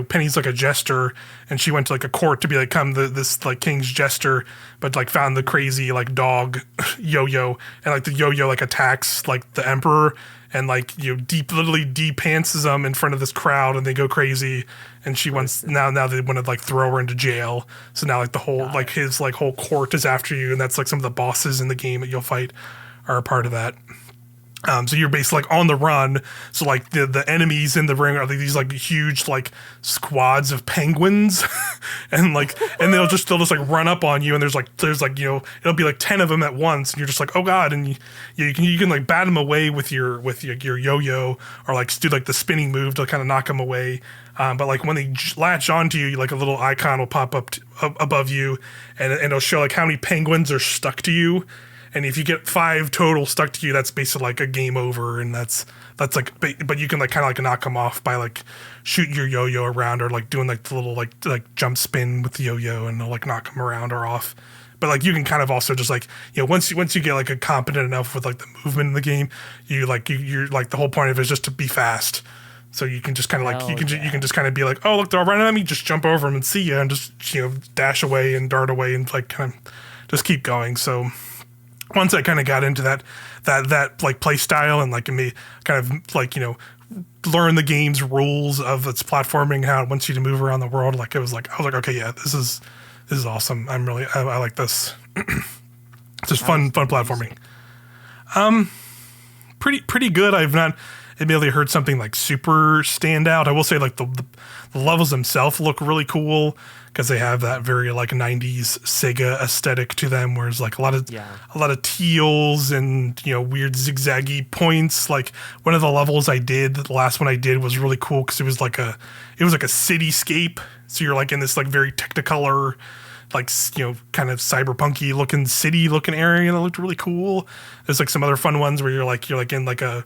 Penny's like a jester, and she went to like a court to become this like king's jester, but like found the crazy like dog yo-yo, and like the yo-yo like attacks like the emperor, and like literally de-pantses them in front of this crowd, and they go crazy, and she wants now they want to like throw her into jail. So now like the whole like his like whole court is after you, and that's like some of the bosses in the game that you'll fight are a part of that. So you're basically like on the run. So like the enemies in the ring are these like huge like squads of penguins, and they'll just like run up on you, and there's like it'll be like 10 of them at once, and you're just like, oh god, and you can like bat them away with your yo-yo, or like do like the spinning move to kind of knock them away. But like when they latch onto you, like a little icon will pop up above you, and it'll show like how many penguins are stuck to you. And if you get 5 total stuck to you, that's basically like a game over, and that's like, but you can like kind of like knock them off by like shooting your yo-yo around, or like doing like the little like jump spin with the yo-yo, and they'll like knock them around or off. But like you can kind of also just like once you get like a competent enough with like the movement in the game, you're like the whole point of it is just to be fast. So you can just kind of like you can just kind of be like, look, they're running at me, just jump over them and see ya, and just dash away and dart away and like kind of just keep going. So once I kind of got into that like play style, and like me kind of like learn the game's rules of its platforming, how it wants you to move around the world, like I was like, okay, yeah, this is This is awesome. I like this. It's just How fun is the platforming. music? Pretty good. I've not admittedly heard something like super stand out. I will say like the levels themselves look really cool because they have that very like 90s Sega aesthetic to them, whereas like Yeah. a lot of teals and weird zigzaggy points. Like one of the levels I did, the last one I did was really cool because it was like a cityscape. So you're like in this like very Technicolor, like kind of cyberpunky looking city looking area that looked really cool. There's like some other fun ones where you're in like a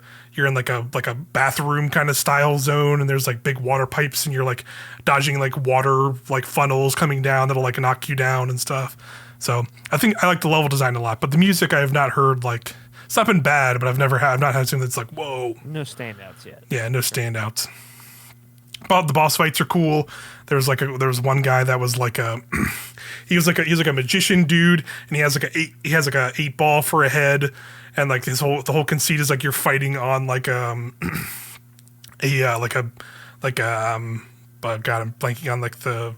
bathroom kind of style zone, and there's like big water pipes, and you're like dodging like water like funnels coming down that'll like knock you down and stuff. So I think I like the level design a lot, but the music I have not heard like it's not been bad, but I've not had something that's like whoa. No standouts yet. Yeah, no standouts. But the boss fights are cool. There was one guy that was like a he was like a magician dude, and he has like a 8-ball for a head, and like the whole conceit is like you're fighting on like but God, I'm blanking on like the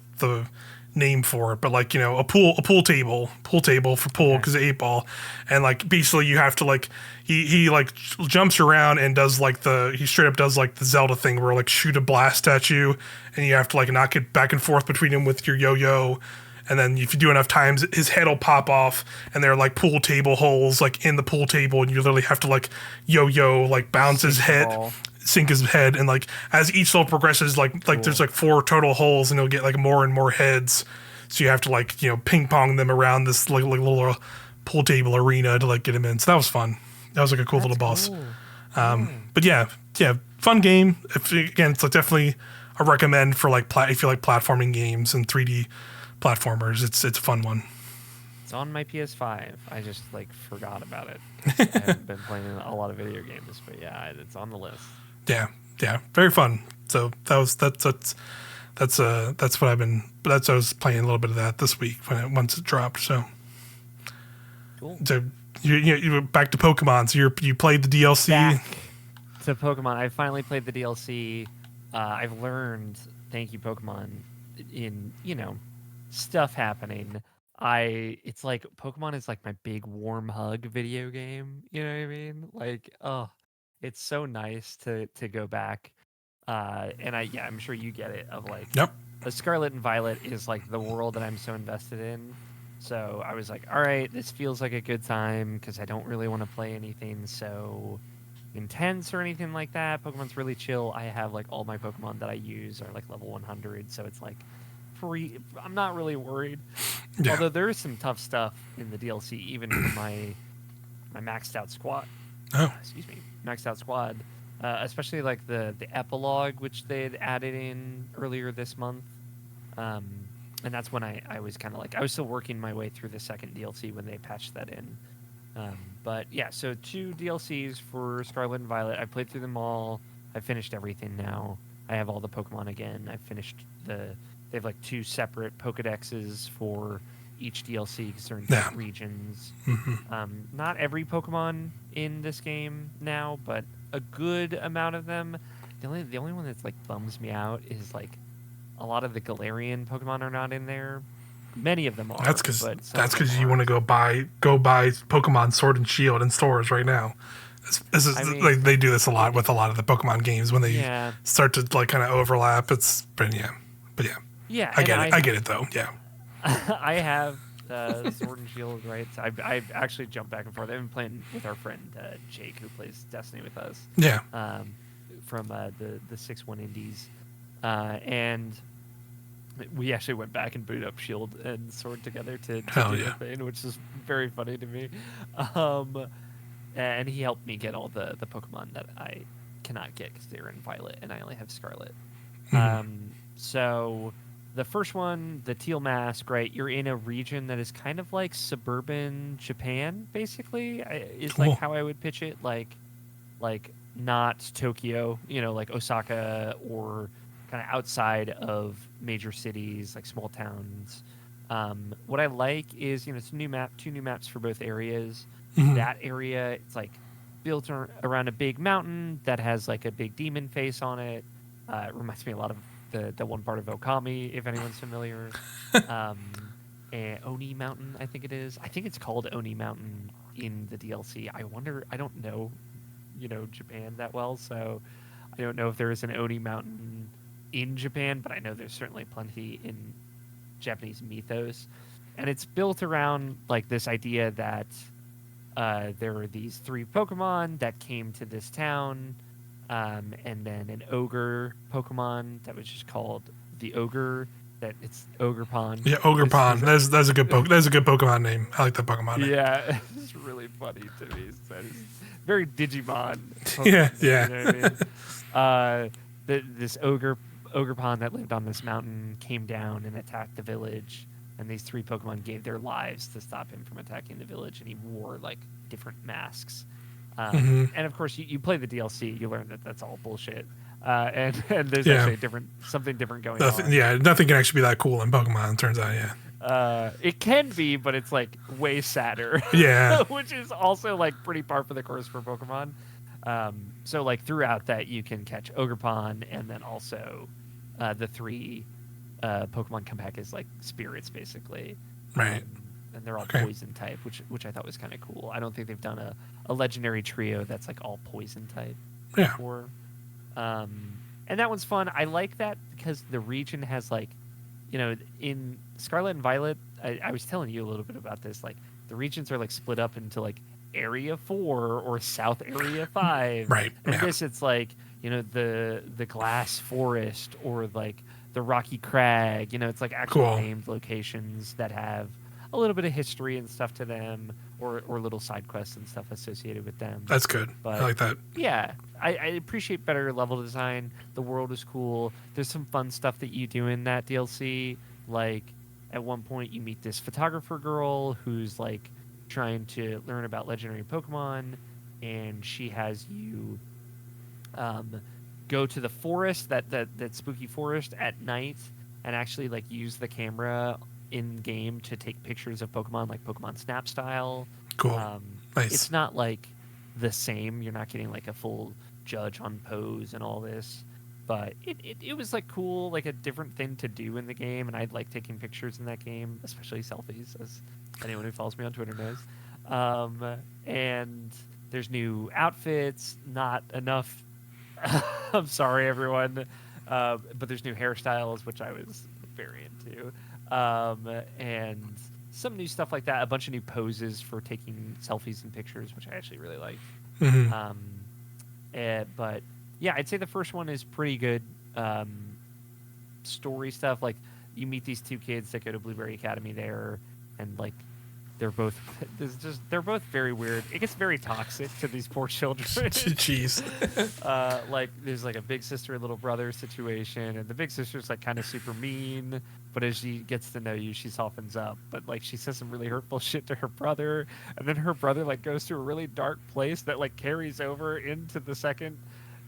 name for it, but like a pool table for pool because of 8-ball, and like basically you have to like he like jumps around and does like he straight up does like the Zelda thing where like shoot a blast at you, and you have to like knock it back and forth between him with your yo-yo. And then if you do enough times, his head will pop off, and there are like pool table holes like in the pool table, and you literally have to like yo-yo, like bounce his head, sink his head, and like as each level progresses, like there's like 4 total holes, and you'll get like more and more heads. So you have to like ping pong them around this like little pool table arena to like get him in. So that was fun. That was like a cool little boss. But yeah, fun game. Again, it's like definitely a recommend for like if you like platforming games and 3D platformers. It's a fun one. It's on my PS5. I just like forgot about it. I haven't been playing a lot of video games, but yeah, it's on the list. Yeah, very fun. So that's what I've been. I was playing a little bit of that this week once it dropped. So cool. So you back to Pokemon. So you played the DLC. Back to Pokemon. I finally played the DLC. I've learned. Thank you, Pokemon. In stuff happening. It's like Pokemon is like my big warm hug video game. You know what I mean? Like, oh, it's so nice to go back. And I'm sure you get it of like, yep. The Scarlet and Violet is like the world that I'm so invested in. So I was like, all right, this feels like a good time because I don't really want to play anything so intense or anything like that. Pokemon's really chill. I have like all my Pokemon that I use are like level 100, so it's like I'm not really worried. Yeah. Although there is some tough stuff in the DLC, even for my maxed out squad. Oh, maxed out squad. Especially like the epilogue, which they had added in earlier this month. And that's when I was kind of like, I was still working my way through the second DLC when they patched that in. But yeah, so 2 DLCs for Scarlet and Violet. I played through them all. I finished everything now. I have all the Pokemon again. I finished they have like 2 separate Pokedexes for each DLC because they're in different regions. Mm-hmm. Not every Pokemon in this game now, but a good amount of them. The only one that's like bums me out is like a lot of the Galarian Pokemon are not in there. Many of them are. That's because you want to go buy Pokemon Sword and Shield in stores right now. They do this a lot with a lot of the Pokemon games when they start to like kind of overlap. But yeah. I get it though. Yeah. I have Sword and Shield, right? So I've actually jumped back and forth. I've been playing with our friend Jake, who plays Destiny with us. Yeah. From the 6-1 Indies, and we actually went back and booted up Shield and Sword together to do the thing, which is very funny to me. And he helped me get all the Pokemon that I cannot get because they were in Violet, and I only have Scarlet. Mm-hmm. So the first one, the Teal Mask, right? You're in a region that is kind of like suburban Japan, basically. Is cool. Like how I would pitch it, like not Tokyo, like Osaka or kind of outside of major cities, like small towns. What I like is, it's a new map, 2 new maps for both areas. Mm-hmm. That area, it's like built around a big mountain that has like a big demon face on it. It reminds me a lot of the one part of Okami, if anyone's familiar. and Oni Mountain, I think it is. I think it's called Oni Mountain in the DLC. I wonder. I don't know, Japan that well, so I don't know if there is an Oni Mountain in Japan, but I know there's certainly plenty in Japanese mythos, and it's built around like this idea that there were these three Pokemon that came to this town, and then an ogre Pokemon that was just called the Ogre. That it's Ogerpon. Yeah, Ogerpon. That's a good That's a good Pokemon name. I like that Pokemon name. Yeah, it's really funny to me. That is very Digimon. Yeah, yeah. You know what I mean? This Ogerpon that lived on this mountain came down and attacked the village, and these three Pokemon gave their lives to stop him from attacking the village, and he wore like different masks. And of course, you play the DLC, you learn that that's all bullshit. And there's actually something different going on. Yeah, nothing can actually be that cool in Pokemon, it turns out, yeah. It can be, but it's like way sadder. Yeah. Which is also like pretty par for the course for Pokemon. So like throughout that you can catch Ogerpon, and then also the three Pokemon come back as like spirits basically. Right. And they're all poison type, which I thought was kind of cool. I don't think they've done a legendary trio that's like all poison type before. And that one's fun. I like that because the region has like, in Scarlet and Violet, I was telling you a little bit about this. Like the regions are like split up into like Area 4 or South Area 5. Right. And this, it's like, the Glass Forest or like the Rocky Crag. It's like actual named locations that have a little bit of history and stuff to them, or little side quests and stuff associated with them. That's good. But, I like that. Yeah, I appreciate better level design. The world is cool. There's some fun stuff that you do in that DLC. Like, at one point, you meet this photographer girl who's, like, trying to learn about legendary Pokemon, and she has you go to the forest, that spooky forest at night, and actually, like, use the camera in-game to take pictures of Pokemon, like Pokemon Snap style. Cool. Nice. It's not, like, the same. You're not getting, like, a full judge on pose and all this. But it was, like, cool, like, a different thing to do in the game, and I like taking pictures in that game, especially selfies, as anyone who follows me on Twitter knows. And there's new outfits, not enough. I'm sorry, everyone. But there's new hairstyles, which I was very into. And some new stuff like that. A bunch of new poses for taking selfies and pictures, which I actually really liked. But yeah, I'd say the first one is pretty good. Story stuff, like you meet these two kids that go to Blueberry Academy there, and like they're both very weird. It gets very toxic to these poor children. Jeez. Like there's like a big sister and little brother situation, and the big sister's like kind of super mean, but as she gets to know you, she softens up. But like she says some really hurtful shit to her brother, and then her brother like goes to a really dark place that like carries over into the second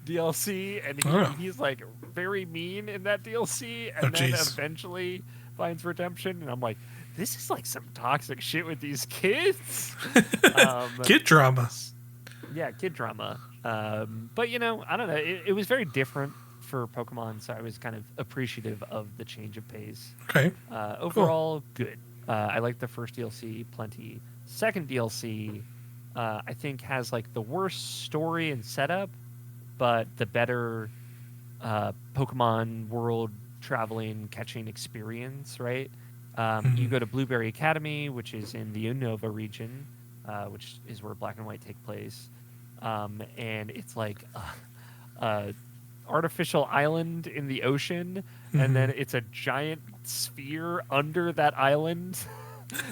DLC, and he's like very mean in that DLC, and then eventually finds redemption. And I'm like, this is like some toxic shit with these kids. Kid drama. Yeah, kid drama. But I don't know. It was very different for Pokemon, so I was kind of appreciative of the change of pace. Okay. Overall, good. I liked the first DLC plenty. Second DLC, I think has like the worst story and setup, but the better Pokemon world traveling, catching experience, right? You go to Blueberry Academy, which is in the Unova region, which is where Black and White take place. And it's like a artificial island in the ocean, and then it's a giant sphere under that island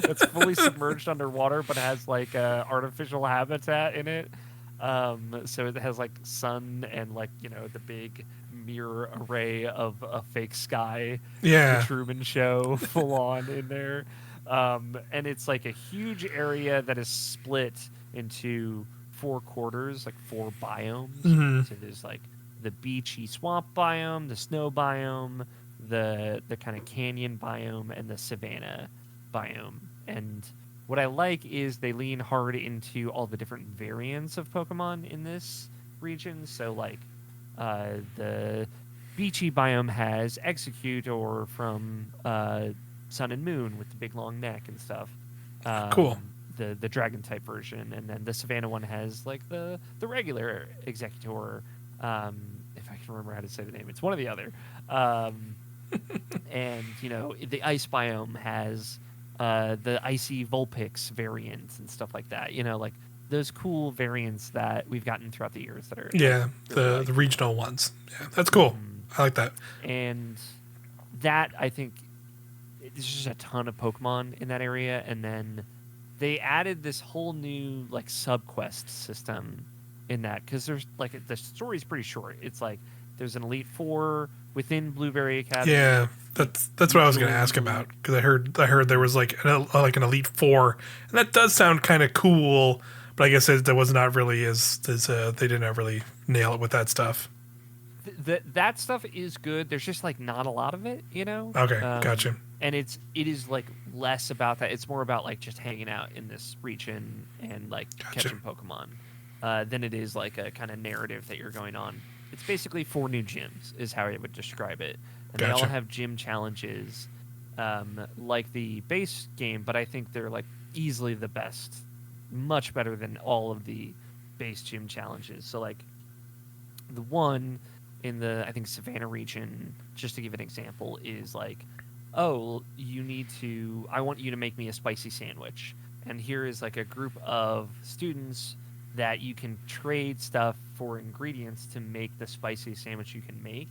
that's fully submerged underwater, but has like artificial habitat in it. So it has like sun and like the big mirror array of a fake sky. Yeah, the Truman Show full on in there. And it's like a huge area that is split into 4 quarters, like 4 biomes. So there's like the beachy swamp biome, the snow biome, the kind of canyon biome, and the savanna biome. And what I like is they lean hard into all the different variants of Pokemon in this region. So like the beachy biome has Executor from Sun and Moon with the big long neck and stuff. Cool. The dragon type version, and then the Savannah one has like the regular Executor. If I can remember how to say the name, it's one or the other. And the ice biome has the icy Vulpix variant and stuff like that. Like those cool variants that we've gotten throughout the years that are really the regional ones. Yeah, that's cool. I like that. And that, I think, there's just a ton of Pokemon in that area, and then they added this whole new like subquest system in that, because there's like the story's pretty short. It's like there's an Elite Four within Blueberry Academy. Yeah, that's what I was going to ask about, because I heard there was like an Elite Four, and that does sound kind of cool, but I guess that was not really as they didn't really nail it with that stuff. That stuff is good. There's just like not a lot of it, Okay, gotcha. And it is like less about that. It's more about like just hanging out in this region and like catching Pokemon than it is like a kind of narrative that you're going on. It's basically 4 new gyms is how I would describe it, and they all have gym challenges like the base game, but I think they're like easily the best, much better than all of the base gym challenges. So like the one in the, I think, Savannah region, just to give an example, is like, oh, I want you to make me a spicy sandwich. And here is like a group of students that you can trade stuff for ingredients to make the spicy sandwich you can make.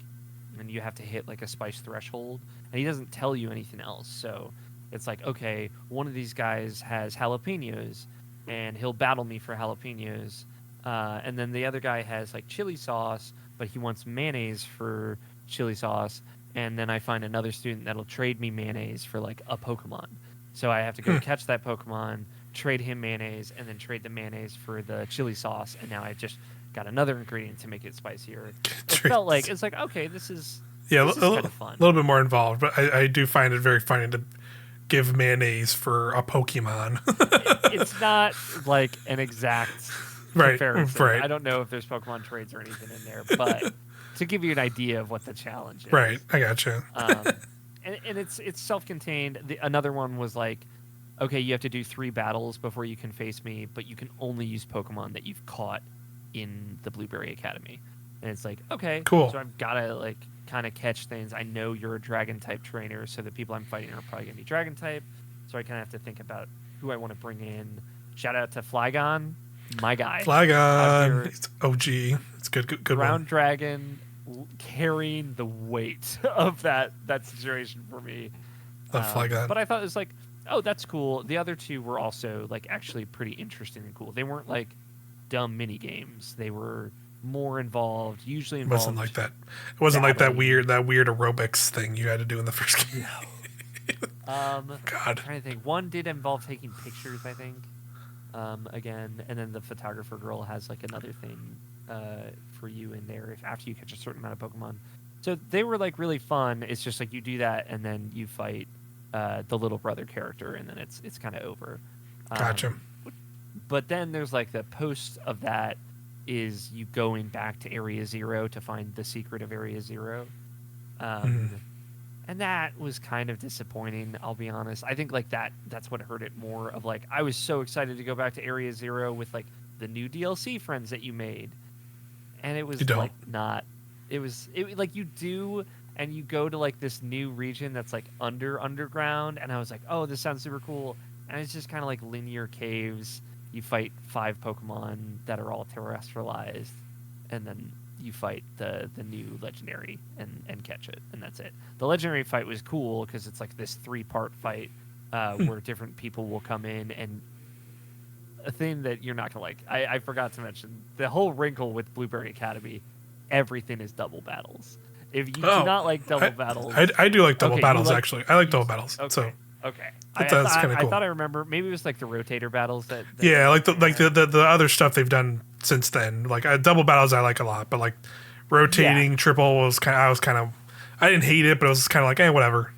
And you have to hit like a spice threshold. And he doesn't tell you anything else. So it's like, okay, one of these guys has jalapenos and he'll battle me for jalapenos. And then the other guy has like chili sauce, but he wants mayonnaise for chili sauce. And then I find another student that'll trade me mayonnaise for like a Pokemon. So I have to go catch that Pokemon, trade him mayonnaise, and then trade the mayonnaise for the chili sauce. And now I've just got another ingredient to make it spicier. It felt like, it's like, okay, this is kind of fun. A little bit more involved, but I do find it very funny to give mayonnaise for a Pokemon. It's not like an exact comparison. Right. I don't know if there's Pokemon trades or anything in there, but to give you an idea of what the challenge is. Right, I gotcha. And it's self-contained. Another one was like, okay, you have to do 3 battles before you can face me, but you can only use Pokemon that you've caught in the Blueberry Academy. And it's like, okay, cool. So I've got to like kind of catch things. I know you're a Dragon type trainer, so the people I'm fighting are probably gonna be Dragon type. So I kind of have to think about who I want to bring in. Shout out to Flygon, my guy. Flygon, it's OG. It's good Ground one. Dragon carrying the weight of that situation for me. Flygon. But I thought it was like, oh, that's cool. The other 2 were also like actually pretty interesting and cool. They weren't like dumb mini games. They were more involved. Usually involved. It wasn't like that. It wasn't battling. like that weird aerobics thing you had to do in the first game. No. God. I'm trying to think. One did involve taking pictures, I think. Again, and then the photographer girl has like another thing for you in there after you catch a certain amount of Pokemon. So they were like really fun. It's just like you do that and then you fight the little brother character, and then it's kind of over. Gotcha. But then there's like the post of that is you going back to Area 0 to find the secret of Area 0. And that was kind of disappointing, I'll be honest. I think like that's what hurt it more, of like, I was so excited to go back to Area 0 with like the new DLC friends that you made. And it was like not, it like you do, and you go to like this new region that's like underground, and I was like, oh, this sounds super cool. And it's just kind of like linear caves. You fight 5 Pokemon that are all terrestrialized, and then you fight the new legendary and catch it, and that's it. The legendary fight was cool because it's like this 3-part fight where different people will come in, and a thing that you're not gonna like. I forgot to mention the whole wrinkle with Blueberry Academy. Everything is double battles. If you do not like double battles, I do like double battles actually. I like double battles. Okay. So okay. That's kind of cool. I thought I remember. Maybe it was like the rotator battles that yeah, like the other stuff they've done since then. Like double battles, I like a lot, but like rotating triple was I didn't hate it, but it was kind of like whatever.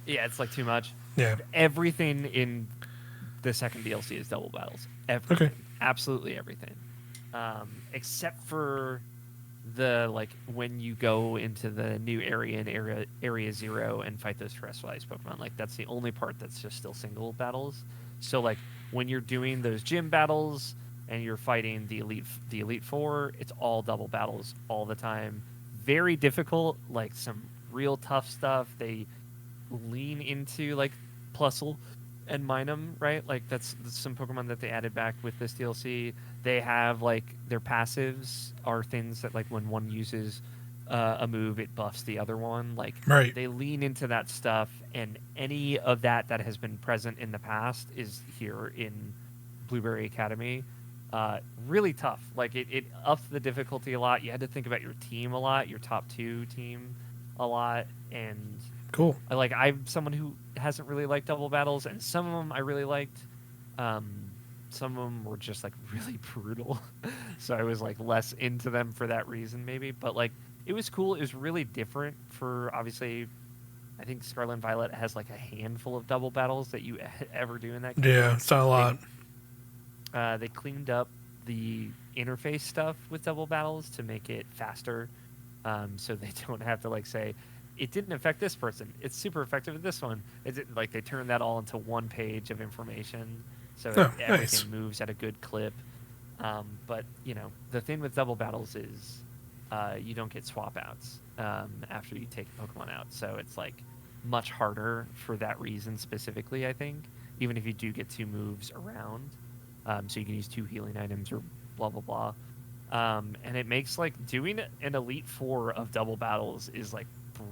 Yeah, it's like too much. Yeah. Everything in the second DLC is double battles. Everything. Okay. Absolutely everything. Except for the like when you go into the new area in area 0 and fight those terrestrialized Pokemon, like that's the only part that's just still single battles. So like when you're doing those gym battles and you're fighting the elite four, it's all double battles all the time. Very difficult, like some real tough stuff. They lean into like Plusle and Minun, right? Like that's some Pokemon that they added back with this DLC. They have like their passives are things that like when one uses a move, it buffs the other one. Like Right. they lean into that stuff, and any of that that has been present in the past is here in Blueberry Academy. Really tough. Like it upped the difficulty a lot. You had to think about your team a lot, your top two team a lot, and Cool. I'm someone who hasn't really liked double battles, and some of them I really liked. Some of them were just like really brutal, so I was like less into them for that reason, maybe. But like it was cool. It was really different for obviously. I think Scarlet and Violet has like a handful of double battles that you ever do in that game. Yeah, it's not a lot. They cleaned up the interface stuff with double battles to make it faster, so they don't have to like say it didn't affect this person. It's super effective with this one. Like they turned that all into one page of information, so everything moves at a good clip. But you know the thing with double battles is you don't get swap outs after you take a Pokemon out, so it's like much harder for that reason specifically. I think even if you do get two moves around. So you can use two healing items or blah blah blah, and it makes like doing an Elite Four of double battles is like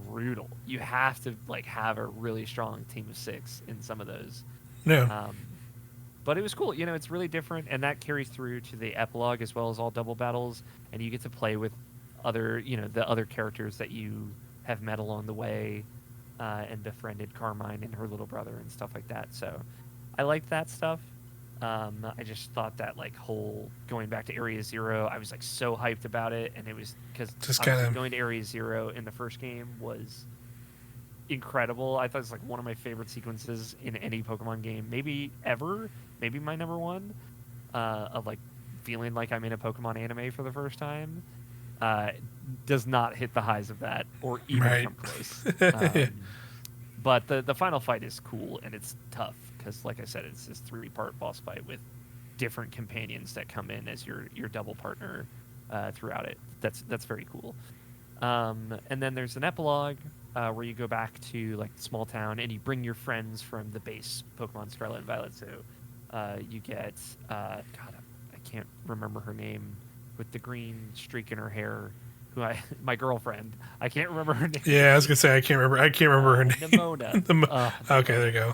brutal. You have to like have a really strong team of 6 in some of those. Yeah. But it was cool. You know, it's really different, and that carries through to the epilogue as well as all double battles, and you get to play with other, you know, the other characters that you have met along the way, and befriended Carmine and her little brother and stuff like that. So I liked that stuff. I just thought that like whole going back to Area 0, I was like so hyped about it, and it was because going to Area 0 in the first game was incredible. I thought it was like one of my favorite sequences in any Pokemon game, maybe ever, maybe my number one, of like feeling like I'm in a Pokemon anime for the first time. Does not hit the highs of that or even come close. But the final fight is cool and it's tough because, like I said, it's this 3-part boss fight with different companions that come in as your double partner throughout it. That's very cool. And then there's an epilogue where you go back to like the small town and you bring your friends from the base Pokemon Scarlet and Violet. So you get God, I can't remember her name with the green streak in her hair. My girlfriend. I can't remember her name. Yeah, I was gonna say I can't remember her name. Nimona. Okay, there you go.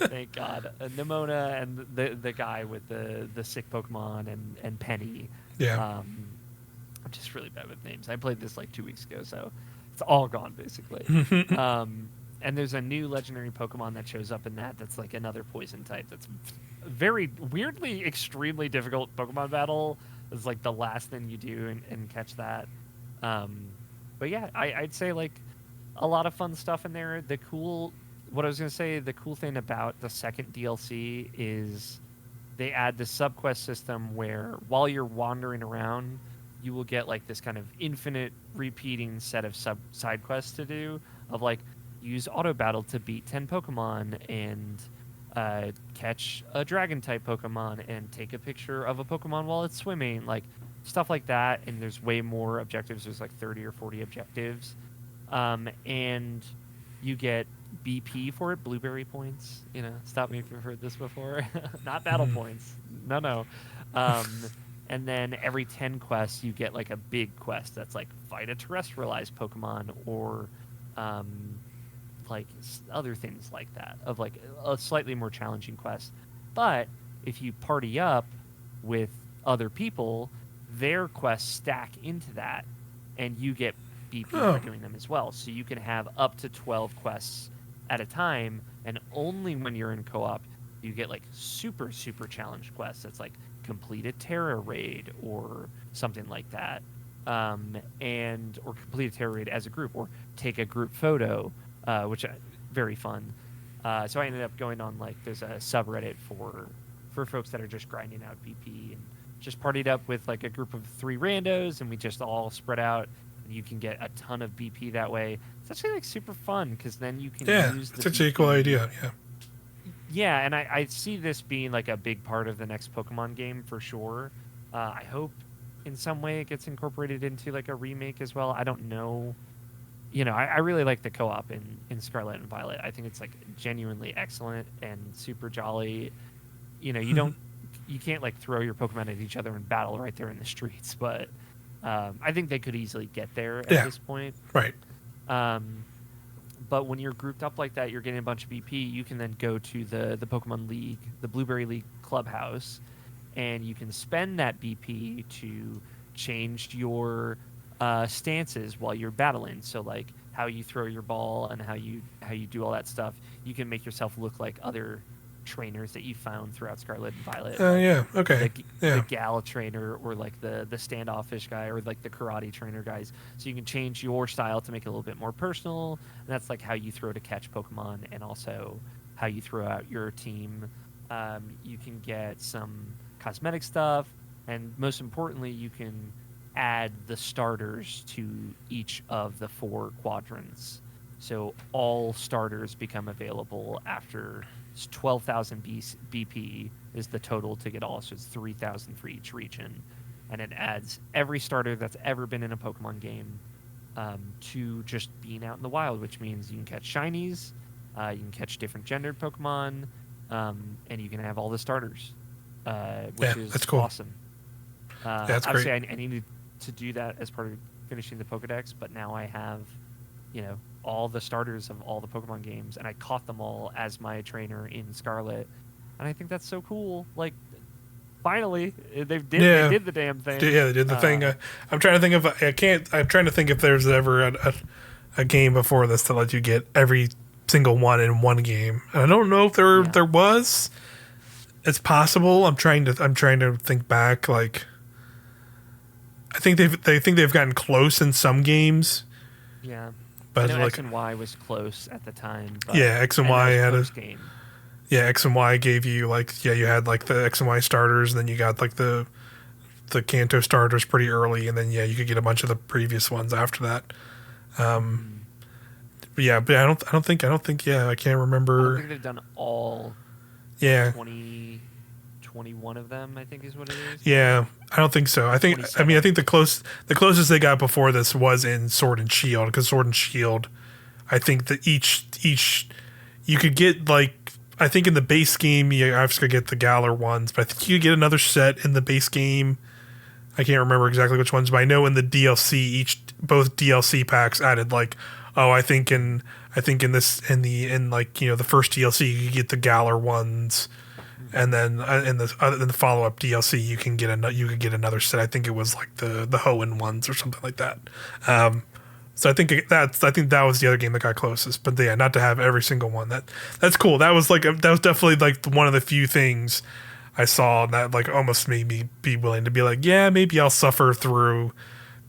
Thank God. Nimona and the guy with the sick Pokemon and Penny. Yeah. I'm just really bad with names. I played this like 2 weeks ago, so it's all gone basically. And there's a new legendary Pokemon that shows up in that's like another poison type. That's very weirdly extremely difficult Pokemon battle. It's like the last thing you do and catch that. But yeah, I'd say like a lot of fun stuff in there. The cool thing about the second DLC is they add this subquest system where while you're wandering around, you will get like this kind of infinite repeating set of side quests to do of like use auto battle to beat 10 Pokemon and catch a dragon type Pokemon and take a picture of a Pokemon while it's swimming, like stuff like that. And there's way more objectives. There's like 30 or 40 objectives. And you get BP for it, blueberry points. You know, stop me if you've heard this before. Not battle points. No. And then every 10 quests, you get like a big quest that's like fight a terrestrialized Pokemon or like other things like that of like a slightly more challenging quest. But if you party up with other people, their quests stack into that and you get BP for doing them as well. So you can have up to 12 quests at a time, and only when you're in co-op you get like super challenge quests that's like complete a Terra raid or something like that, and or complete a Terra raid as a group or take a group photo, which very fun. So I ended up going on like there's a subreddit for folks that are just grinding out BP and just partied up with like a group of 3 randos, and we just all spread out. And you can get a ton of BP that way. It's actually like super fun because then you can use the it's actually a cool idea. Yeah. Yeah, and I see this being like a big part of the next Pokemon game for sure. I hope in some way it gets incorporated into like a remake as well. I don't know. I really like the co-op in Scarlet and Violet. I think it's like genuinely excellent and super jolly. You can't like throw your Pokemon at each other in battle right there in the streets, but I think they could easily get there at this point. Right. But when you're grouped up like that, you're getting a bunch of BP. You can then go to the Pokemon League, the Blueberry League Clubhouse, and you can spend that BP to change your stances while you're battling. So like how you throw your ball and how you do all that stuff. You can make yourself look like other trainers that you found throughout Scarlet and Violet. The Gal trainer, or like the standoffish guy, or like the karate trainer guys. So you can change your style to make it a little bit more personal. And that's like how you throw to catch Pokemon, and also how you throw out your team. You can get some cosmetic stuff, and most importantly, you can add the starters to each of the 4 quadrants. So all starters become available after 12,000 BP is the total to get all. So it's 3,000 for each region. And it adds every starter that's ever been in a Pokemon game to just being out in the wild, which means you can catch shinies, you can catch different gendered Pokemon, and you can have all the starters, which is that's cool. Awesome. That's obviously, great. I needed to do that as part of finishing the Pokedex, but now I have, all the starters of all the Pokemon games, and I caught them all as my trainer in Scarlet, and I think that's so cool. Like, finally, they did the damn thing. Yeah, they did the thing. I'm trying to think of. I'm trying to think if there's ever a game before this that let you get every single one in one game. And I don't know if there was. It's possible. I'm trying to think back. Like, I think they've gotten close in some games. Yeah. But I know like, X and Y was close at the time. But X and Y had a game. Yeah, X and Y gave you you had like the X and Y starters, and then you got like the Kanto starters pretty early, and then you could get a bunch of the previous ones after that. But I don't think I can't remember. I don't think they've done all. Yeah. 21 of them, I think is what it is. Yeah, I don't think so. I think the closest they got before this was in Sword and Shield, because Sword and Shield, I think that each you could get like, I think in the base game you obviously get the Galar ones, but I think you could get another set in the base game. I can't remember exactly which ones, but I know in the DLC both DLC packs added like, I think in the first DLC you get the Galar ones. And then in the follow-up DLC, you could get another set. I think it was like the Hoenn ones or something like that. So I think that was the other game that got closest. But yeah, not to have every single one. That's cool. That was definitely like one of the few things I saw that like almost made me be willing to be like, yeah, maybe I'll suffer through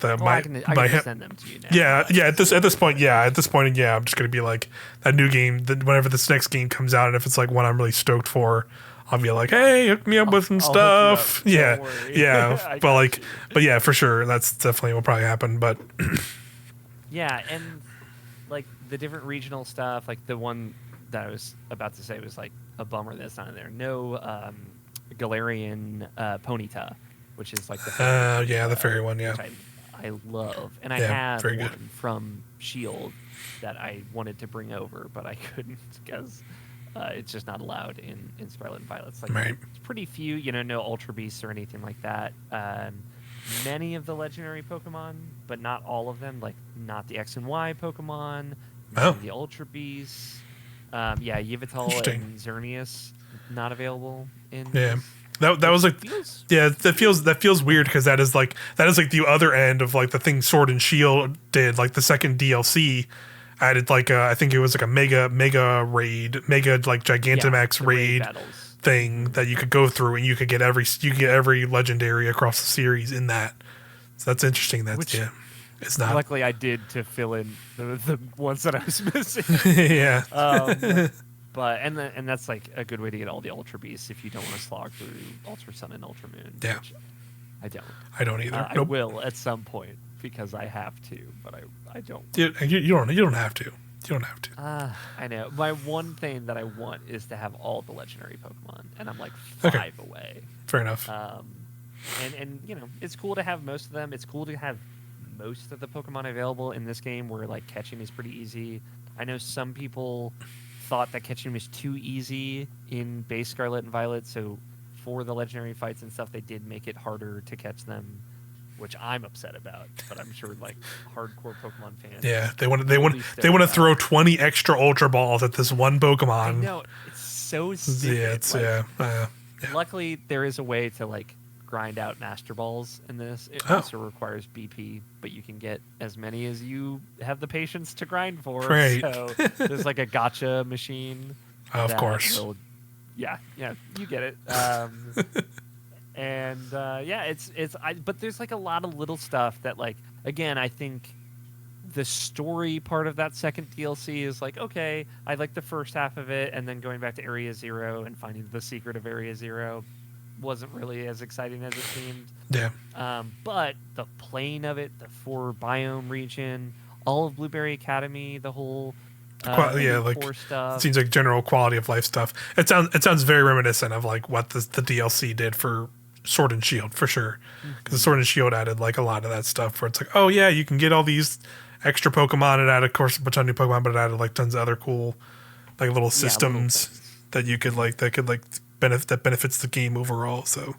I can send them to you now. Yeah. At this point, I'm just gonna be like, that new game, whenever this next game comes out, and if it's like one I'm really stoked for, I'll be like, hey, hook me up with some stuff. Yeah. But yeah, for sure. That's definitely what probably happen. But yeah. And like the different regional stuff, like the one that I was about to say was like a bummer that's not in there. No Galarian Ponyta, which is like the fairy the fairy one. Yeah. Which I love. And I had one from Shield that I wanted to bring over, but I couldn't because it's just not allowed in Scarlet and Violet. It's like It's pretty few, no Ultra Beasts or anything like that. Many of the legendary Pokemon, but not all of them. Like not the X and Y Pokemon, the Ultra Beasts. Yveltal and Xerneas not available in. Yeah. That was like that feels weird, because that is like the other end of like the thing Sword and Shield did. Like the second DLC added like I think it was like a mega raid, like Gigantamax raid thing that you could go through, and you could get every legendary across the series in that. So that's interesting. It's not. Luckily, I did to fill in the ones that I was missing. Yeah. But and that's like a good way to get all the Ultra Beasts if you don't want to slog through Ultra Sun and Ultra Moon. Yeah. I don't. I don't either. I will at some point because I have to, but I don't. You don't have to. You don't have to. I know. My one thing that I want is to have all the legendary Pokemon, and I'm like 5 away. Fair enough. And it's cool to have most of them. It's cool to have most of the Pokemon available in this game where like catching is pretty easy. I know some people thought that catching was too easy in base Scarlet and Violet, so for the legendary fights and stuff, they did make it harder to catch them, which I'm upset about. But I'm sure like hardcore Pokemon fans. Yeah, they want to throw 20 extra Ultra Balls at this one Pokemon. I know, it's so stupid. Yeah, Luckily, there is a way to like grind out Master Balls in this. It also requires BP, but you can get as many as you have the patience to grind for. Right. So there's like a gotcha machine. Of course. Yeah, you get it. But there's like a lot of little stuff that like, again, I think the story part of that second DLC is like, okay, I like the first half of it, and then going back to Area Zero and finding the secret of Area Zero wasn't really as exciting as it seemed. Yeah. But the playing of it, the 4 biome region, all of Blueberry Academy, the whole stuff. It seems like general quality of life stuff. It sounds very reminiscent of like what the DLC did for Sword and Shield for sure, because the Sword and Shield added like a lot of that stuff where it's like, oh yeah, you can get all these extra Pokemon. It added, of course, a bunch of new Pokemon, but it added like tons of other cool like little systems that you could like that benefits the game overall. So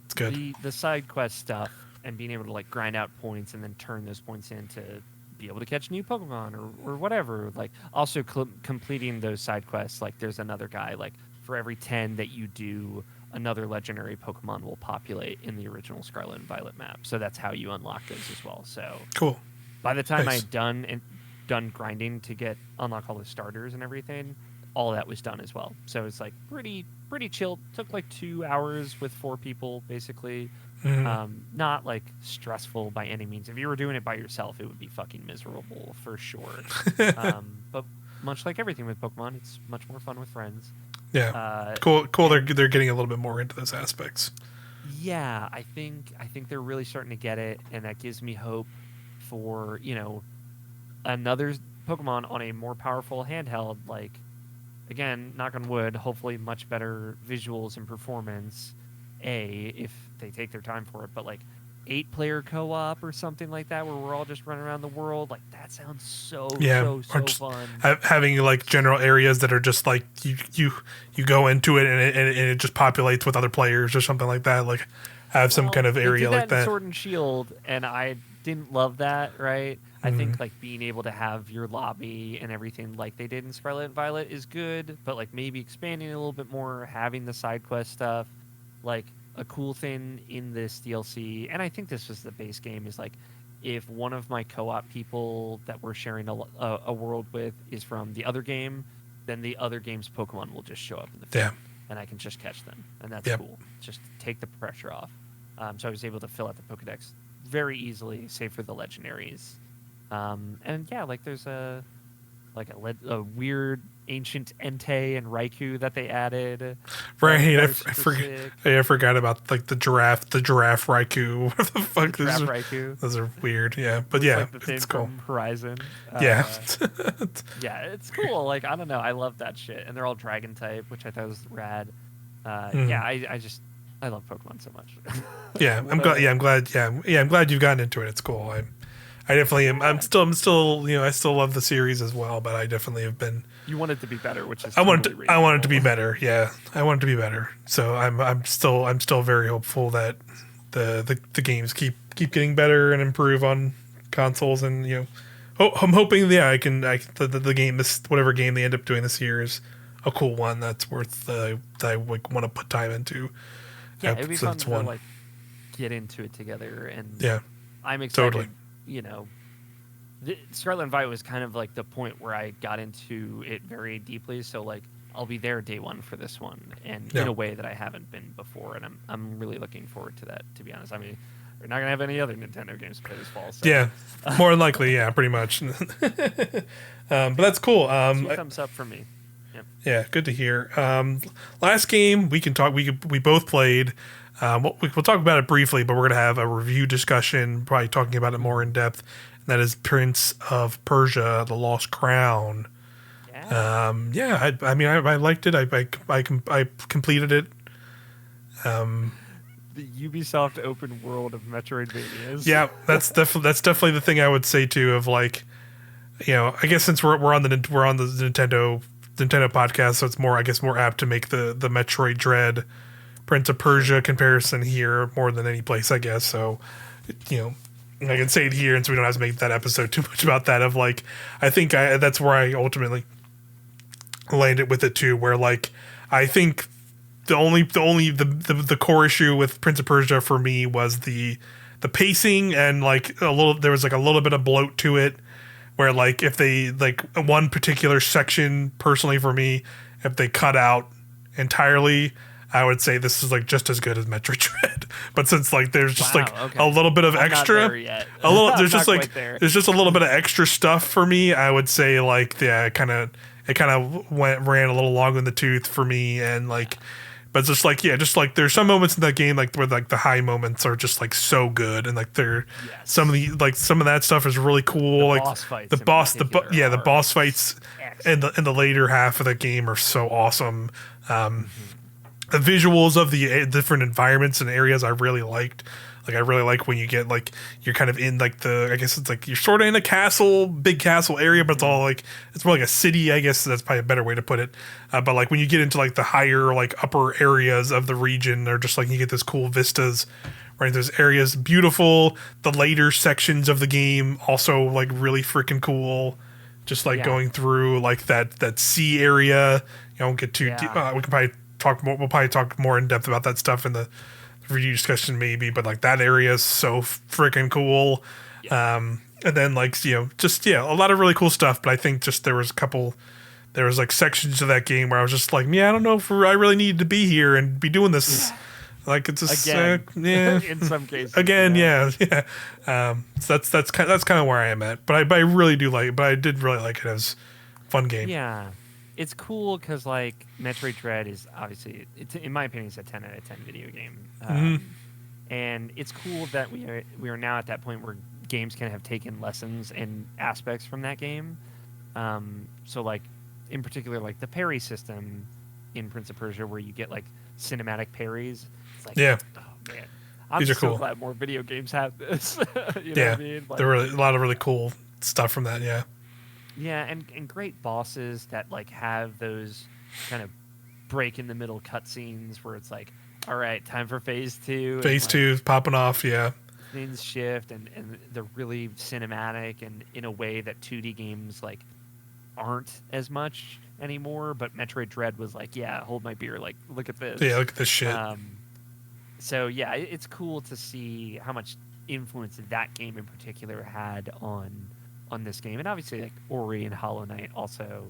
it's good. The side quest stuff and being able to like grind out points and then turn those points into be able to catch new Pokemon or whatever. Like also completing those side quests. Like there's another guy, like for every 10 that you do, another legendary Pokemon will populate in the original Scarlet and Violet map. So that's how you unlock those as well. So cool. By the time I had done grinding to unlock all the starters and everything, all that was done as well. So it's like pretty chill. Took like 2 hours with 4 people basically. Not like stressful by any means. If you were doing it by yourself, it would be fucking miserable for sure. But much like everything with Pokemon, it's much more fun with friends. Yeah, cool. They're getting a little bit more into those aspects. Yeah, I think they're really starting to get it, and that gives me hope for another Pokemon on a more powerful handheld. Like, again, knock on wood, hopefully much better visuals and performance. If they take their time for it, but like 8-player co-op or something like that, where we're all just running around the world, like that sounds so fun. Having like general areas that are just like you go into it and it just populates with other players or something like that. Like have some kind of area like that. Sword and Shield, and I didn't love that. Right, I think like being able to have your lobby and everything like they did in Scarlet and Violet is good, but like maybe expanding a little bit more, having the side quest stuff. Like a cool thing in this DLC, and I think this was the base game, is like if one of my co-op people that we're sharing a world with is from the other game, then the other game's Pokemon will just show up in the field, and I can just catch them, and that's cool. Just take the pressure off. So I was able to fill out the Pokedex very easily, save for the legendaries. And yeah, like there's a weird ancient Entei and Raikou that they added. Right, I forgot about like the giraffe Raikou. What the fuck? Raikou. Those are weird. Yeah, but yeah, like the thing it's cool. From Horizon. Yeah. Yeah, it's cool. Like I don't know, I love that shit, and they're all Dragon type, which I thought was rad. Yeah, I love Pokemon so much. Yeah, I'm glad. Yeah, I'm glad you've gotten into it. It's cool. I definitely am. I'm still, I still love the series as well, but I definitely have been. You want it to be better, which is I want it to be better. Yeah, I want it to be better. So I'm still very hopeful that the games keep getting better and improve on consoles, and I'm hoping the game, whatever game they end up doing this year is a cool one that's worth that I want to put time into. Yeah, it'd be fun to like get into it together, and I'm excited. Totally. Scarlet and Violet was kind of like the point where I got into it very deeply. So like I'll be there day one for this one, and in a way that I haven't been before, and I'm really looking forward to that. To be honest, I mean, we're not gonna have any other Nintendo games to play this fall. So. Yeah, more than likely, yeah, pretty much. But that's cool. 2 thumbs up from me. Yep. Yeah, good to hear. Last game we can talk. We both played. We'll talk about it briefly, but we're going to have a review discussion, probably talking about it more in depth. And that is Prince of Persia: The Lost Crown. Yeah. I mean, I liked it. I completed it. The Ubisoft open world of Metroidvanias. Yeah, that's definitely the thing I would say too. Of like, I guess since we're on the Nintendo podcast, so it's more apt to make the Metroid Dread Prince of Persia comparison here more than any place, I guess. So, I can say it here, and so we don't have to make that episode too much about that. Of like, I think that's where I ultimately landed with it too, where like I think the core issue with Prince of Persia for me was the pacing, and like there was like a little bit of bloat to it, where like if they like one particular section personally for me, if they cut out entirely, I would say this is like just as good as Metroid Dread. But since like there's just a little bit of extra, there's just like there's just a little bit of extra stuff for me, I would say like it kind of ran a little long in the tooth for me, and like. But just like there's some moments in that game like where like the high moments are just like so good, and like some of that stuff is really cool. The like boss fights the boss fights in the later half of the game are so awesome. The visuals of the different environments and areas I really liked. Like I really like when you get like you're kind of in like I guess it's like you're sort of in a big castle area, but it's all like it's more like a city. I guess that's probably a better way to put it. But like when you get into like the higher like upper areas of the region, they're just like you get this cool vistas. Right, there's areas beautiful. The later sections of the game also like really freaking cool. Just like going through like that sea area. I won't get too deep. We can probably talk more. We'll probably talk more in depth about that stuff in the review discussion maybe, but like that area is so freaking cool. And then like just a lot of really cool stuff, but I think just there was like sections of that game where I was just like, I don't know if I really needed to be here and be doing this. Like it's just in some cases so that's kind of where I am at, but I really do like, but I did really like it as a fun game. It's cool because like Metroid Dread is obviously, in my opinion, it's a 10 out of 10 video game, and it's cool that we are now at that point where games can have taken lessons and aspects from that game. So like in particular, like the parry system in Prince of Persia, where you get like cinematic parries. It's like, oh man, I'm These are so cool. glad more video games have this. You know what I mean? Like, there were a lot of really cool stuff from that. Yeah, and great bosses that like have those kind of break in the middle cutscenes where it's like, all right, time for phase 2. Phase 2 is popping off, Things shift and they're really cinematic and in a way that 2D games like aren't as much anymore. But Metroid Dread was like, hold my beer, like look at this. Yeah, look at this shit. So it's cool to see how much influence that game in particular had on this game, and obviously like Ori and Hollow Knight also,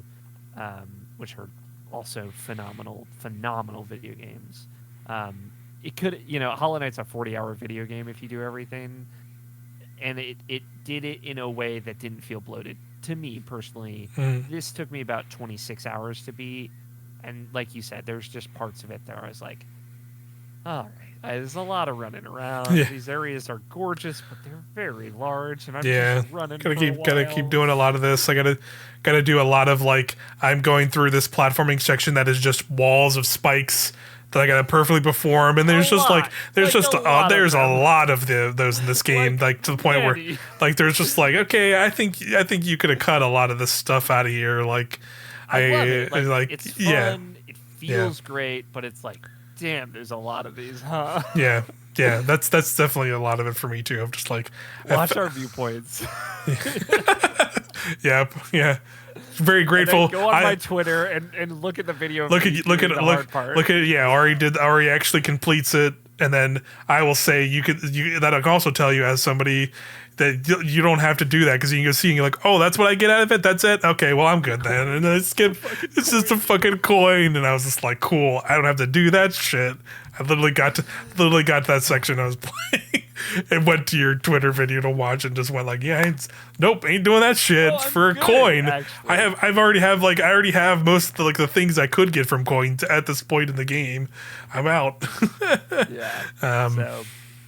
which are also phenomenal video games. It could, Hollow Knight's a 40-hour video game if you do everything, and it did it in a way that didn't feel bloated to me personally. This took me about 26 hours to beat, and like you said, there's just parts of it that I was like, all right. There's a lot of running around. These areas are gorgeous, but they're very large, and I'm just running. Gotta keep doing a lot of this. I gotta do a lot of like I'm going through this platforming section that is just walls of spikes that I gotta perfectly perform, and there's just there's a lot of those in this game, like to the point where like there's just like, okay, I think you could have cut a lot of this stuff out of here. Like I love it. Like it's fun. It feels great, but it's like, damn, there's a lot of these, huh? Yeah, that's definitely a lot of it for me too. I'm just like, watch our viewpoints. Yeah. Very grateful. Go on my Twitter and look at the video. Look at Auri actually completes it, and then I will say that I can also tell you as somebody that you don't have to do that, because you can go see and you're like, oh, that's what I get out of it. That's it. Okay, well, I'm good then. And it's just a fucking coin, and I was just like, cool. I don't have to do that shit. I literally got to that section I was playing. and went to your Twitter video to watch and just went like, yeah, nope, ain't doing that shit for a coin. Actually. I already have most of the, like the things I could get from coins at this point in the game. I'm out. Yeah. So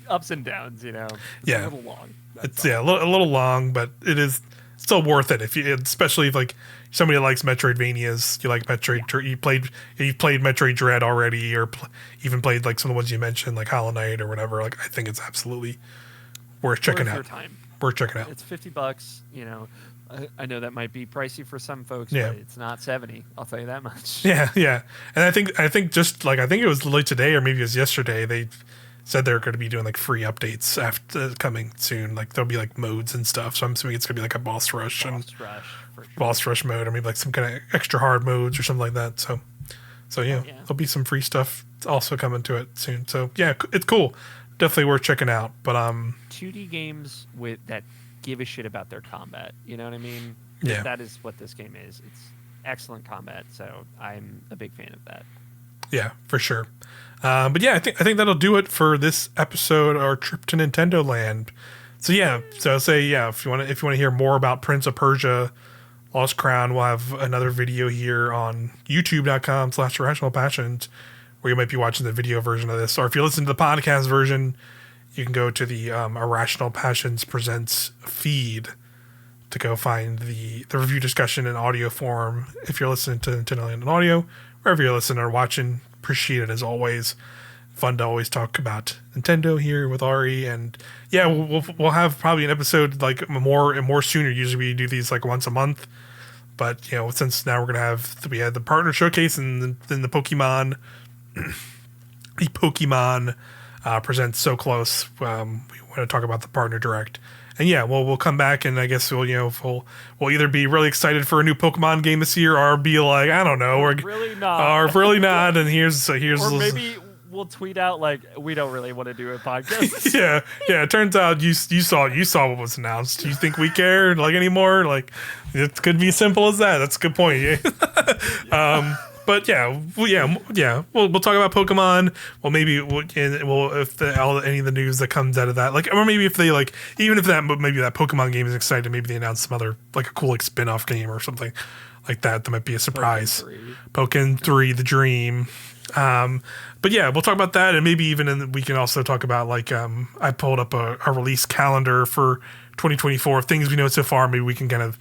ups and downs, you know. It's a little long. It's a little long, but it is still worth it especially if like somebody likes Metroidvanias. You like Metroid. You played Metroid Dread already, or even played like some of the ones you mentioned, like Hollow Knight or whatever. Like I think it's absolutely worth checking out. Worth checking out. It's $50. You know, I know that might be pricey for some folks, Yeah. but it's not 70. I'll tell you that much. Yeah, yeah. And I think just like I think it was late today or maybe it was yesterday. They said they're going to be doing like free updates after coming soon. Like there'll be like modes and stuff. So I'm assuming it's going to be like a boss rush boss rush mode, or maybe like some kind of extra hard modes or something like that. So yeah, there'll be some free stuff also coming to it soon. So yeah, it's cool. Definitely worth checking out. But 2D games that give a shit about their combat. You know what I mean? Yeah. That is what this game is. It's excellent combat. So I'm a big fan of that. Yeah, for sure. But yeah, I think that'll do it for this episode, our trip to Nintendoland. So yeah, if you want to hear more about Prince of Persia: Lost Crown, we'll have another video here on youtube.com/irrationalpassions, where you might be watching the video version of this. Or if you listen to the podcast version, you can go to the Irrational Passions Presents feed to go find the review discussion in audio form. If you're listening to Nintendoland in audio, wherever you're listening or watching, appreciate it as always. Fun to always talk about Nintendo here with Auri, and yeah, we'll have probably an episode like more sooner. Usually we do these like once a month, but you know, since now we had the partner showcase and then the Pokemon presents so close. We want to talk about the partner direct. And yeah, we'll come back, and I guess we'll either be really excited for a new Pokemon game this year, or be like, I don't know, we're really not, or really not. And here's, or maybe we'll tweet out like we don't really want to do a podcast. yeah. It turns out you saw what was announced. Do you think we care like anymore? Like it could be as simple as that. That's a good point. Yeah. But yeah, we'll talk about Pokemon. Well, maybe if any of the news that comes out of that, like, or maybe if they like, even if maybe that Pokemon game is exciting, maybe they announce some other like a cool like spin-off game or something like that. That might be a surprise. Pokemon 3, the dream. But yeah, we'll talk about that, and maybe even we can also talk about like I pulled up a release calendar for 2024 things we know so far. Maybe we can kind of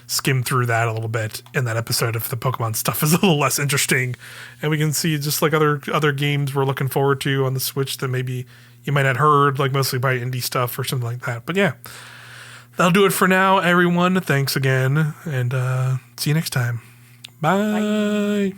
skim through that a little bit in that episode if the Pokemon stuff is a little less interesting, and we can see just like other games we're looking forward to on the Switch that maybe you might not heard, like mostly by indie stuff or something like that. But yeah, that'll do it for now, everyone. Thanks again, and see you next time. Bye.